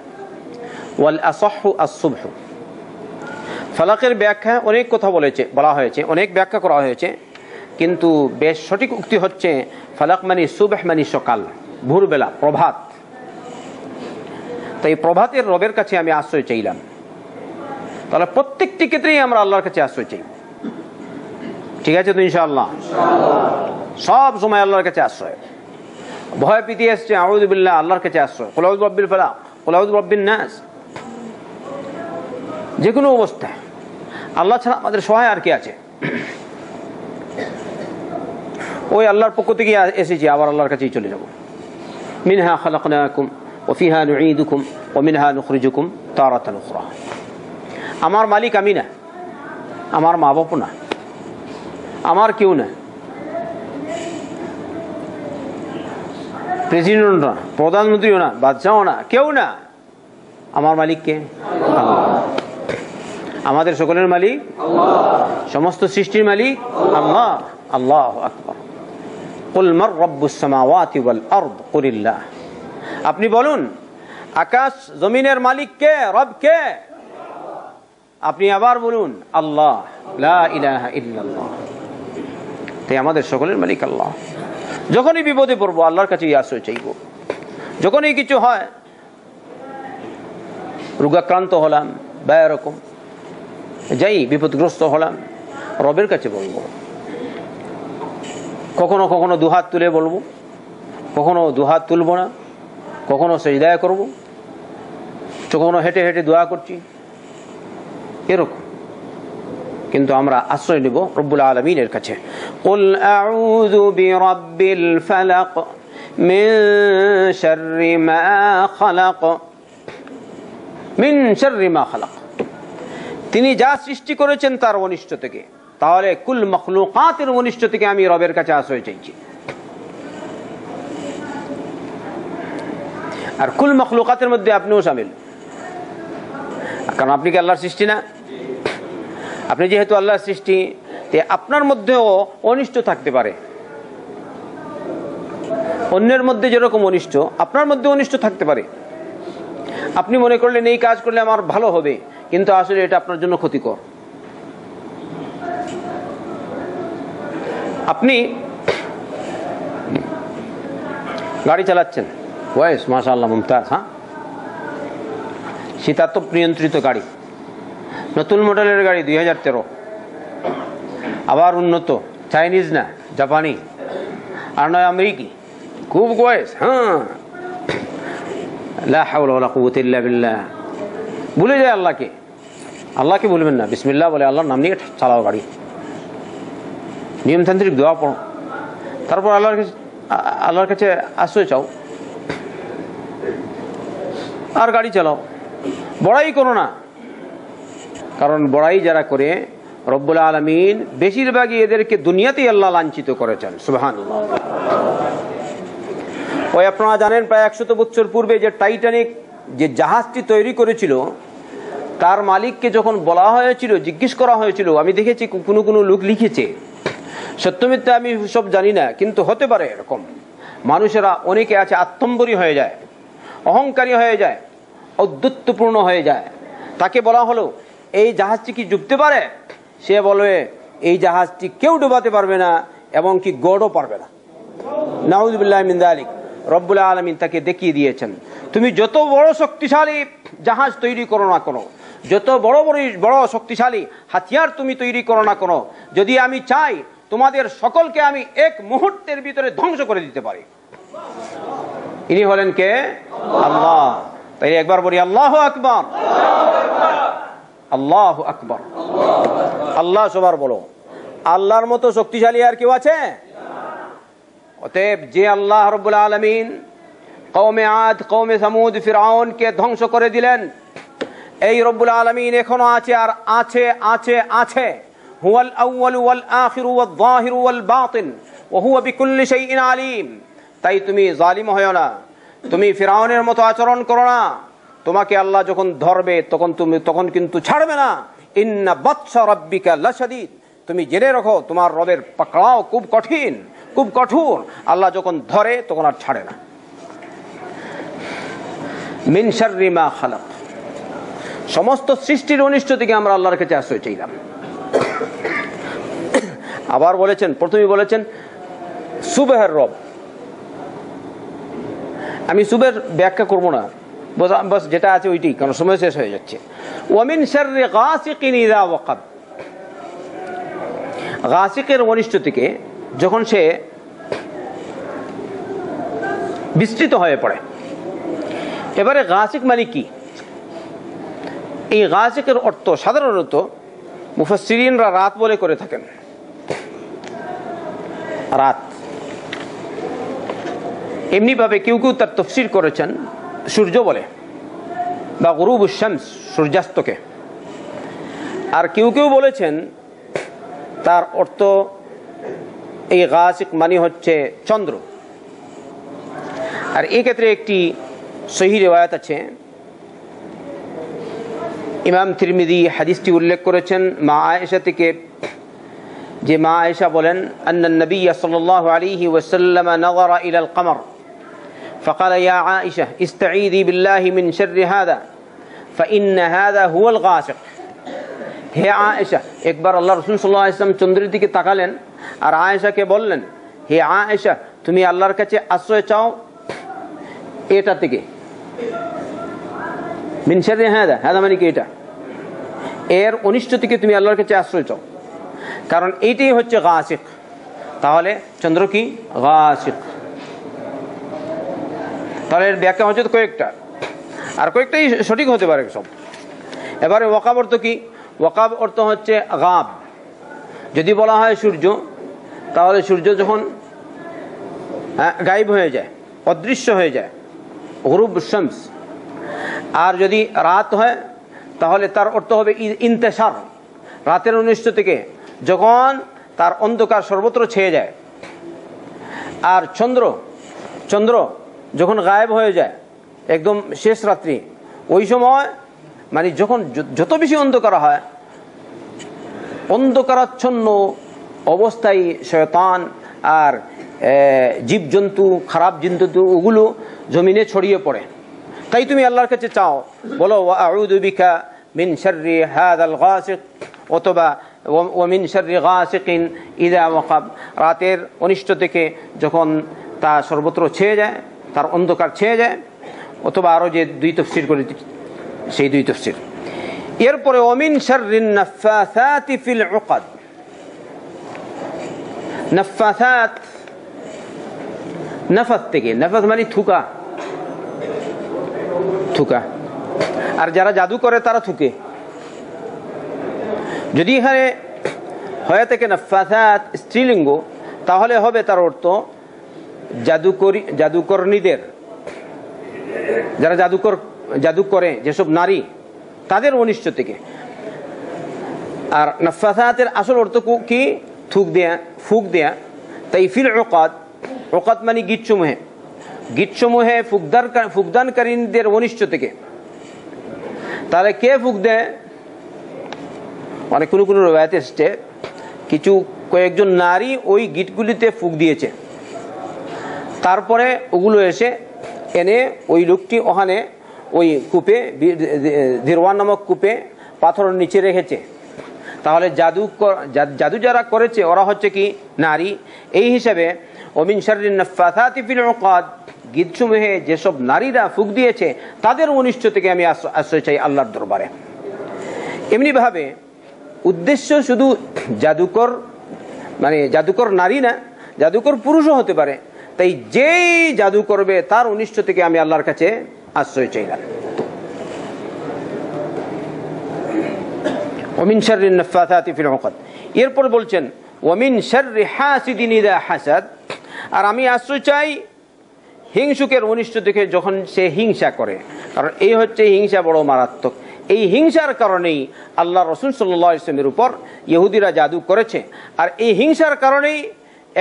ওয়াল আসাহহু আস-সুবহ। ফালাকের ব্যাখ্যা অনেক কথা বলা হয়েছে, অনেক ব্যাখ্যা করা হয়েছে, কিন্তু বেশ সঠিক উক্তি হচ্ছে ফালাক মানে সুবহ মানে সকাল, ভোরবেলা, প্রভাত। তাই প্রভাতের রবের কাছে আমি আশ্রয় চাইলাম। তাহলে প্রত্যেকটি ক্ষেত্রেই আমরা আল্লাহর কাছে আশ্রয় চাই, ঠিক আছে তো ইনশাআল্লাহ? সব সময় আল্লাহর কাছে আশ্রয়। ভয় পিতিয়ে আসছে, আউযু বিল্লাহ, আল্লাহর কাছে আশ্রয়। কুল আউযু বিরাব্বিল ফালাক, কুল আউযু বিরাব্বিন নাস। যে কোনো অবস্থায় আল্লাহ ছাড়া আমাদের সহায় আর কি আছে? ওই আল্লাহর পক্ষ থেকে এসেছি, আবার আল্লাহর কাছেই চলে যাব। মিনহা খালাকনাকুম ওয়া ফিহা নুঈদুকুম ওয়া মিনহা নুখরিজুকুম তারাতান উখরা। আমার মালিক আমি না, আমার মা বাবা না, আমার কেউ না, প্রেসিডেন্ট না, প্রধানমন্ত্রীও না, বাদশাহও না, কেউ না। আমার মালিক কে? আল্লাহ। আমাদের সকলের মালিক আল্লাহ, সমস্ত সৃষ্টির মালিক আল্লাহ। আল্লাহু আকবার। কুল মার রাব্বুস সামাওয়াতি ওয়াল আরদ কুলিল্লাহ। আপনি বলুন আকাশ জমিনের মালিক কে, রব কে? আপনি আবার বলুন আল্লাহ, লা ইলাহা ইল্লাল্লাহ। তাই আমাদের সকলের মালিক আল্লাহ। যখনই বিপদে পড়বো আল্লাহর কাছেই আশ্রয় চাইব। যখনই কিছু হয়, রোগাক্রান্ত হলাম বা এরকম যাই বিপদগ্রস্ত হলাম, রবের কাছে বলবো। কখনো কখনো দুহাত তুলে বলবো, কখনো দুহাত তুলবো না, কখনো সেজদায় করব, কখনো হেঁটে হেঁটে দোয়া করছি, এরকম। কিন্তু আমরা আশ্রয় নেব রব্বুল আলামিনের কাছে। কুল আউযু বিরাব্বিল ফালাক মিন শাররি মা খালাক, মিন শাররি মা খালাক। তিনি যা সৃষ্টি করেছেন তার অনিষ্ট থেকে। তাহলে কুল মখলুকাতের অনিষ্ট থেকে আমি রবের কাছে আশ্রয় চাইছি। আর কুল মখলুকাতের মধ্যে আপনিও শামিল, কারণ আপনি কি আল্লাহর সৃষ্টি না? আপনি যেহেতু আল্লাহর সৃষ্টি, আপনার মধ্যেও অনিষ্ট থাকতে পারে। অন্যের মধ্যে যেরকম অনিষ্ট, আপনার মধ্যে অনিষ্ট থাকতে পারে। আপনি মনে করলেন এই কাজ করলে আমার ভালো হবে, কিন্তু আসলে এটা আপনার জন্য ক্ষতিকর। আপনি গাড়ি চালাচ্ছেন, ওয়াইস মাশাআল্লাহ মুমতাজ, হ্যাঁ, শীতাতপ নিয়ন্ত্রিত গাড়ি, নতুন মডেলের গাড়ি 2013, আবার উন্নত, চাইনিজ না, জাপানি, আর নয় আমেরিকি, খুব ওয়াইস। হ্যাঁ, লা হাওলা ওয়ালা কুওয়াতা ইল্লা বিল্লাহ। ভুলে যায় আল্লাহকে। আল্লাহকে বলবেন না, বিসমিল্লাহ বলে আল্লাহর নাম নিয়ে চালাও গাড়ি। নিয়মতান্ত্রিক দোয়া পড়ো, তারপর আল্লাহর কাছে আশ্রয় চাও, আর গাড়ি চালাও। বড়াই করো না, কারণ বড়াই যারা করে রব্বুল আলামিন বেশিরভাগই এদেরকে দুনিয়াতেই আল্লাহ লাঞ্ছিত করেছেন। সুবহানাল্লাহ। ওই আপনারা জানেন প্রায় 100 বছর পূর্বে যে টাইটানিক যে জাহাজটি তৈরি করেছিল, তার মালিককে যখন বলা হয়েছিল, জিজ্ঞেস করা হয়েছিল, আমি দেখেছি কোনো কোনো লোক লিখেছে, সত্য মিথ্যা আমি সব জানি না, কিন্তু হতে পারে এরকম। মানুষেরা অনেকে আছে আত্মম্বরী হয়ে যায়, অহংকারী হয়ে যায়, ঔদ্ধত্যপূর্ণ হয়ে যায়। তাকে বলা হলো এই জাহাজটি কি ডুবতে পারে? সে বলবে এই জাহাজটি কেউ ডুবাতে পারবে না, এবং কি গড়ও পারবে না। নাউযুবিল্লাহ মিন যালিক। রব্বুল আলামিন তাকে দেখিয়ে দিয়েছেন, তুমি যত বড় শক্তিশালী জাহাজ তৈরি করো না কেন, যত বড় শক্তিশালী হাতিয়ার তুমি তৈরি করো না কেন, যদি আমি চাই তোমাদের সকলকে আমি এক মুহূর্তের ভিতরে ধ্বংস করে দিতে পারি। ইনি হলেন কে? আল্লাহ। তাই একবার বলি আল্লাহু আকবার, আল্লাহু আকবার। আল্লাহ সবার বলো। আল্লাহর মতো শক্তিশালী আর কেউ আছে? অতএব যে আল্লাহ রাব্বুল আলামিন কওমে আদ, কওমে সামুদ, ফিরআউনকে ধ্বংস করে দিলেন, এই রব্বুল আলামিন এখনো আছে আর আছে আছে আছে। হুয়াল আউয়ালু ওয়াল আখিরু ওয়াল যাহিরু ওয়াল বাতিন ওয়া হুয়া বিকুল্লি শাইইন আলিম। তাই তুমি জালিম হয়ো না, তুমি ফিরআউনের মতো আচরণ করো না। তোমাকে আল্লাহ যখন ধরবে তখন কিন্তু ছাড়বে না। ইন্না বাতশা রাব্বিকা লাশাদীদ। তুমি জেনে রাখো তোমার রবের পাকড়াও খুব কঠিন, খুব কঠোর। আল্লাহ যখন ধরে তখন আর ছাড়ে না। মিন শাররি মা খালাক। সমস্ত সৃষ্টির অনিষ্ট থেকে আমরা আল্লাহর কাছে আশ্রয় চাইলাম। আবার বলেছেন, প্রথমে বলেছেন সুবহের রব। আমি সুবের ব্যাখ্যা করব না, বস যেটা আছে ওইটাই, কারণ সময় শেষ হয়ে যাচ্ছে। ওয়া মিন শাররি গাসিকিন ইযা ওয়াকাব। গাসিকের অনিষ্ট থেকে যখন সে বিস্তৃত হয়ে পড়ে। এবারে গাসিক মানে কি? এই গাসিকের অর্থ সাধারণত মুফাসসিরিনরা রাত বলে করে থাকেন। রাত এমনি ভাবে কেউ কেউ তার তাফসীর করেছেন সূর্য বলে বা গুরুবুশ শামস, সূর্যাস্তকে। আর কেউ কেউ বলেছেন তার অর্থ এই গাসিক মানে হচ্ছে চন্দ্র। আর এই ক্ষেত্রে একটি সহিহ রিওয়ায়াত আছে, ইমাম তিরমিজি হাদিসটি উল্লেখ করেছেন মা আয়েশা থেকে, যে মা আয়েশা বলেন আন্নান নবী সাল্লাল্লাহু আলাইহি ওয়াসাল্লাম নাযারা ইলাল কমর فقال يا عائشة استعيذي بالله من شر هذا فإن هذا هو الغاسق। হে আয়েশা, একবার আল্লাহ রাসূল সাল্লাল্লাহু আলাইহি ওয়াসাল্লাম চন্দ্রের দিকে তাকালেন আর আয়েশাকে বললেন, হে আয়েশা, তুমি আল্লাহর কাছে আশ্রয় চাও এটা থেকে। মিন শাররি হাদা, হাদা মানে কি? এটা, এর অনিষ্ট থেকে তুমি আল্লাহর কাছে আশ্রয় চাও, কারণ এইটাই হচ্ছে গাসিক। তাহলে চন্দ্র কি? গাসিক। তাহলে এর ব্যাখ্যা হচ্ছে কয়েকটা, আর কয়েকটাই সঠিক হতে পারে সব। এবারে ওয়াকাব অর্থ কি? ওয়াকাব অর্থ হচ্ছে গাব। যদি বলা হয় সূর্য, তাহলে সূর্য যখন গায়েব হয়ে যায়, অদৃশ্য হয়ে যায়, গুরুব শামস। আর যদি রাত হয় তাহলে তার অর্থ হবে ইন্তেশার, রাতের অনিষ্ট থেকে যখন তার অন্ধকার সর্বত্র ছেয়ে যায়। আর চন্দ্র যখন গায়েব হয়ে যায় একদম শেষ রাত্রি, ওই সময় মানে যখন যত বেশি অন্ধকার হয়, অন্ধকারাচ্ছন্ন অবস্থায় শয়তান আর জীবজন্তু, খারাপ জন্তু ওগুলো জমিনে ছড়িয়ে পড়ে। তাই তুমি আল্লাহর কাছে চাও, বলো আউযু বিকা মিন শাররি হাযাল গাসিক, অথবা ওয়া মিন শাররি গাসিকিন ইযা ওয়াকাব। রাতের অনিষ্ট থেকে যখন তা সর্বত্র ছেয়ে যায়, তার অন্ধকার ছেয়ে যায়। অথবা আরো যে দুই তাফসীর করে সেই দুই তাফসীর। এরপরে ওয়া মিন শাররিন নাফাসাতি ফিল উকাদ। নাফাসাত, নাফাস থেকে, নাফাস মানে থুকা, থুকা। আর যারা জাদু করে তারা থুকে। যদি এখানে হয়ে থাকে নাফাসাত স্ত্রীলিঙ্গ, তাহলে হবে তার অর্থ জাদুকরনীদের, যারা জাদু করে যেসব নারী, তাদের অনিষ্ট থেকে। আর নাফাসাতের আসল অর্থ কি? ফুক দেয়া। তাই ফিল উকাদ, উকাদ মানে গীতসমূহে ফুকদানকারীদের অনিষ্ট থেকে। তাহলে কে ফুক দেয়? মানে কোনো রওয়ায়াতে এসেছে কয়েকজন নারী ওই গীতগুলিতে ফুক দিয়েছে, তারপরে ওগুলো এনে ওই লোকটি ওখানে ওই কূপে, দিরওয়ান নামক কূপে পাথরের নিচে রেখেছে। তাহলে জাদু যারা করেছে ওরা হচ্ছে কি নারী। এই হিসাবে ওমিন শাররিন নাফাসাতি ফিল উকাদ, গীতসমূহে যেসব নারীরা ফুঁক দিয়েছে তাদের অনিষ্ট থেকে আমি আশ্রয় চাই আল্লাহর দরবারে। এমনিভাবে উদ্দেশ্য শুধু জাদুকর মানে জাদুকর নারী না, জাদুকর পুরুষও হতে পারে। তাই যেই জাদু করবে তার অনিষ্ট থেকে আমি আল্লাহর কাছে আশ্রয় চাইলাম। ওমিন শাররিন নাফাসাতি ফিল উকাদ, এরপর বলছেন ওমিন শাররি হাসিদিন ইযা হাসাদ, আর আমি আশ্রয় চাই হিংসুকের অনিষ্ট থেকে যখন সে হিংসা করে। কারণ এই হচ্ছে হিংসা বড় মারাত্মক। এই হিংসার কারণেই আল্লাহ রাসূল সাল্লাল্লাহু আলাইহি ওয়াসাল্লামের উপর ইহুদিরা জাদু করেছে। আর এই হিংসার কারণেই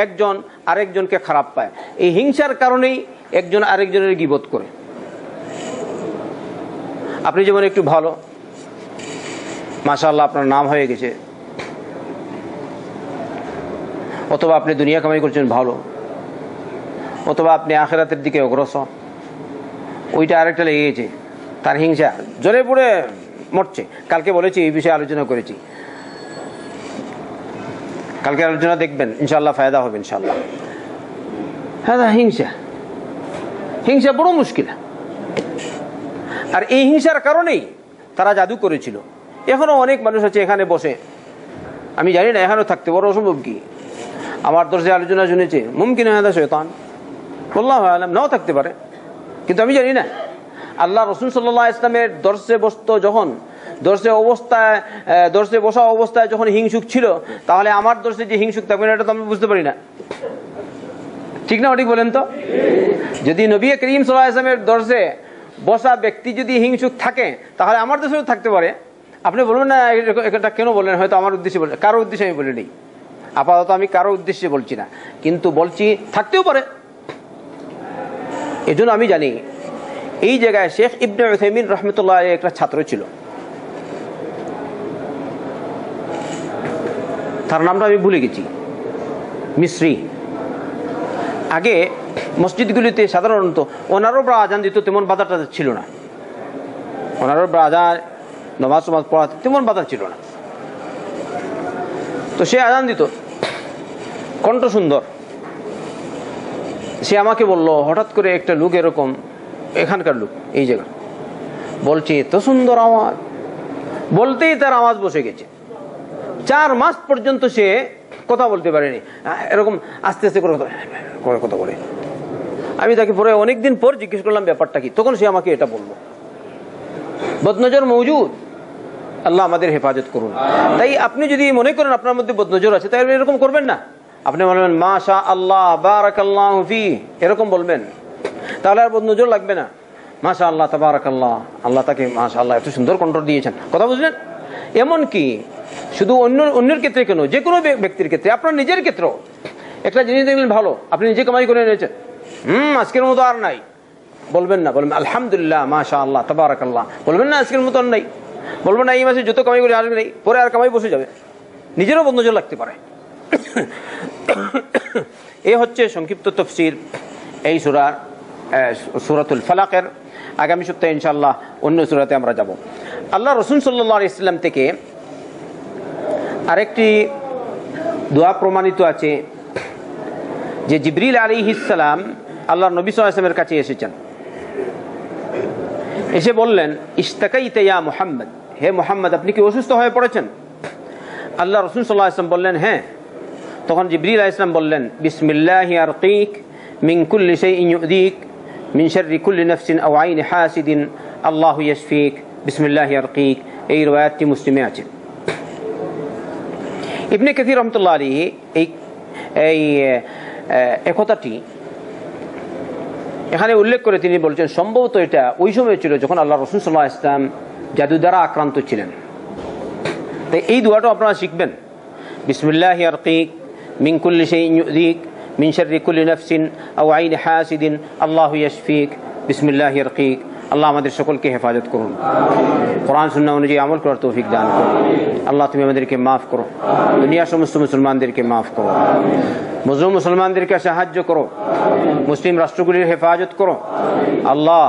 একজন আরেকজনকে খারাপ পায়, এই হিংসার কারণেই একজন আরেকজনের গীবত করে। আপনি যেমন একটু ভালো, মাশাআল্লাহ আপনার নাম হয়ে গেছে, অথবা আপনি দুনিয়া কামাই করছেন ভালো, অথবা আপনি আখিরাতের দিকে অগ্রসর, ওইটা আরেকটা লেগে গেছে, তার হিংসা জ্বরে পড়ে মরছে। কালকে বলেছি এই বিষয়ে আলোচনা করেছি, কালকে আলোচনা দেখবেন ইনশাআল্লাহ, ফায়দা হবে ইনশাআল্লাহ। হ্যাঁ, হিংসা হিংসা বড় মুশকিল। আর এই হিংসার কারণেই তারা জাদু করেছিল। এখনো অনেক মানুষ আছে এখানে বসে, আমি জানি না এখানেও থাকতে বড় অসম্ভব কি, আমার দর্শে আলোচনা শুনেছে, মুমকিন হাদা শয়তান, আল্লাহু আলাম, নাও থাকতে পারে, কিন্তু আমি জানি না। আল্লাহ রাসূল সাল্লাল্লাহু আলাইহি ওয়াসাল্লামের দর্শে বসতো যখন, দর্শে বসা অবস্থায় যখন হিংসুক ছিল, তাহলে আমার দর্শে যে হিংসুক থাকবে না এটা তো আমি বুঝতে পারি না। ঠিক না, ঠিক বলেন তো? যদি নবী করিম সাল্লাল্লাহু আলাইহি ওয়াসাল্লামের দর্শে বসা ব্যক্তি যদি হিংসুক থাকে, তাহলে আমার দর্শেও থাকতে পারে। আপনি বলবেন না এটা কেন বললেন, হয়তো আমার উদ্দেশ্যে বললেন, কারো উদ্দেশ্যে আমি বলি নেই, আপাতত আমি কারো উদ্দেশ্যে বলছি না, কিন্তু বলছি থাকতেও পারে। এই জন্য আমি জানি এই জায়গায় শেখ ইবনে উসাইমিন রহমতুল্লাহ একটা ছাত্র ছিল, তার নামটা আমি ভুলে গেছি, মিস্রি। আগে মসজিদগুলিতে সাধারণত ওনারও আজান দিত, তেমন বাধা টাধা ছিল না, ওনারও আজান নামাজ পড়াতে তেমন বাধা ছিল না। তো সে আজান দিত, কণ্ঠ সুন্দর। সে আমাকে বলল, হঠাৎ করে একটা লোক এরকম, এখানকার লোক, এই জায়গা, বলছে এত সুন্দর আওয়াজ, বলতেই তার আওয়াজ বসে গেছে। 4 মাস পর্যন্ত সে কথা বলতে পারেনি, এরকম আস্তে আস্তে করে কথা বলে। আমি তাকে পরে অনেকদিন পর জিজ্ঞেস করলাম ব্যাপারটা কি, তখন সে আমাকে এটা বলল। বদনজর মওজুদ, আল্লাহ আমাদের হেফাজত করুন। তাই আপনি যদি মনে করেন আপনার মধ্যে বদনজর আছে, তাহলে এরকম করবেন না। আপনি বলবেন মাশা আল্লাহ বারাকাল্লাহু ফি, এরকম বলবেন, তাহলে আর বদনজর লাগবে না। মাশা আল্লাহ তাবারাকাল্লাহ, আল্লাহ তাকে মাশা আল্লাহ এত সুন্দর কণ্ঠ দিয়েছেন, কথা বুঝলেন? এমন কি শুধু অন্যের ক্ষেত্রে কেন, যে কোনো ব্যক্তির ক্ষেত্রে, আপনার নিজের ক্ষেত্রেও একটা জিনিস দেখলেন ভালো, আপনি নিজে কামাই করে নিয়েছেন, আজকের মতো আর নাই, বলবেন না, বলবেন আলহামদুলিল্লাহ মাশা আল্লাহ তাবারাকাল্লাহ, বলবেন না আজকের মতো আর নাই, বলবেন না এই মাসে যত কামাই করে আসবে নেই, পরে আর কামাই বসে যাবে, নিজেরও বদনজর লাগতে পারে। এই হচ্ছে সংক্ষিপ্ত তাফসীর এই সূরাতুল ফালাকের। আগামী সপ্তাহে ইনশাআল্লাহ অন্য সূরাতে আমরা যাব। আল্লাহ রাসূল সাল্লাল্লাহু আলাইহি ওয়াসাল্লাম থেকে আরেকটি দোয়া প্রমাণিত আছে যে জিবরিল আলাইহিস সালাম আল্লাহর নবী সাল্লাল্লাহু আলাইহি ওয়াসাল্লামের কাছে এসেছেন, এসে বললেন ইশতাকাইতা ইয়া মুহাম্মদ, হে মুহাম্মদ আপনি কি অসুস্থ হয়ে পড়েছেন? আল্লাহ রাসূল সাল্লাল্লাহু আলাইহি ওয়াসাল্লাম বললেন হ্যাঁ। তখন জিবরিল আলাইহিস সালাম বললেন বিসমিল্লাহি আরকিক মিন কুল্লি শাইইন ইউযিক মিন শাররি কুল্লি নাফসিন আও আইনি হাসিদিন আল্লাহু ইয়াশফিক বিসমিল্লাহি আরকিক। এই riwayatটি মুসলিমে আছে। ইবনে কাসীর রাহমাতুল্লাহ আলাইহি এই কথাটি এখানে উল্লেখ করে তিনি বলছেন সম্ভবত এটা ওই সময় ছিল যখন আল্লাহ রাসূল সাল্লাল্লাহু আলাইহি ওয়াসাল্লাম জাদু দ্বারা আক্রান্ত ছিলেন। তাই এই দোয়াটা আপনারা শিখবেন, বিসমিল্লাহি আরকিক মিন কুল্লি শাইইন ইউযিক মিন শাররি কুল্লি নাফসিন আও আইনি হাসিদিন আল্লাহু ইয়াশফিক বিসমিল্লাহি আরকিক। আল্লাহ আমাদের সকলকে হেফাজত করুন, কোরআন সুন্নাহ অনুযায়ী আমল করার তৌফিক দান করুন। আল্লাহ তুমি আমাদেরকে মাফ করো, দুনিয়ার সমস্ত মুসলমানদেরকে মাফ করো, মুসলিম মুসলমানদেরকে সাহায্য করো, মুসলিম রাষ্ট্রগুলির হেফাজত করো। আল্লাহ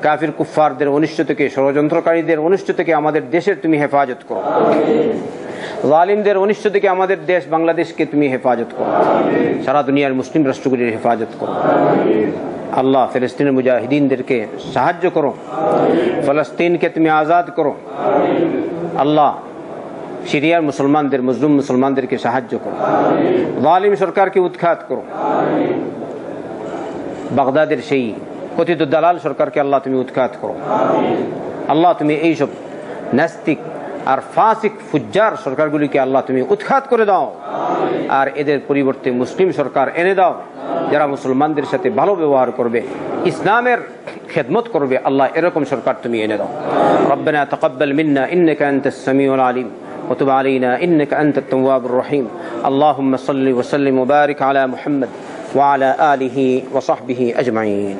কাফির কুফফারদের অনিষ্ট থেকে, ষড়যন্ত্রকারীদের অনিষ্ট থেকে আমাদের দেশের তুমি হেফাজত করো। জালিমদের অনিষ্ট থেকে আমাদের দেশ বাংলাদেশকে তুমি হেফাজত করো, সারা দুনিয়ার মুসলিম রাষ্ট্রগুলির হেফাজত করো। আল্লাহ ফিলিস্তিনের মুজাহিদিনদেরকে সাহায্য করো, ফলস্তিনকে তুমি আজাদ করো। আল্লাহ সিরিয়ার মুসলমানদের, মজলুম মুসলমানদেরকে সাহায্য করো, জালিম সরকারকে উৎখাত করো। বাগদাদের সেই কথিত দালাল সরকারকে আল্লাহ তুমি উৎখাত করো। আল্লাহ তুমি এইসব নাস্তিক আর ফাসিক ফুজ্জার সরকারগুলিকে আল্লাহ তুমি উৎখাত করে দাও, আর এদের পরিবর্তে মুসলিম সরকার এনে দাও যারা মুসলমানদের সাথে ভালো ব্যবহার করবে, ইসলামের খেদমত করবে। আল্লাহ এরকম সরকার তুমি এনে দাও। রব্বানা তাকাব্বাল মিন্না ইন্নাকা আনতাস সামিউল আলিম ওয়া তুব আলাইনা ইন্নাকা আনতাত তাওয়াবুর রহিম। আল্লাহুম্মা সাল্লি ওয়া সাল্লিম ওয়া বারিক আলা মুহাম্মদ ওয়া আলা আলিহি ওয়া সাহবিহি আজমাইন।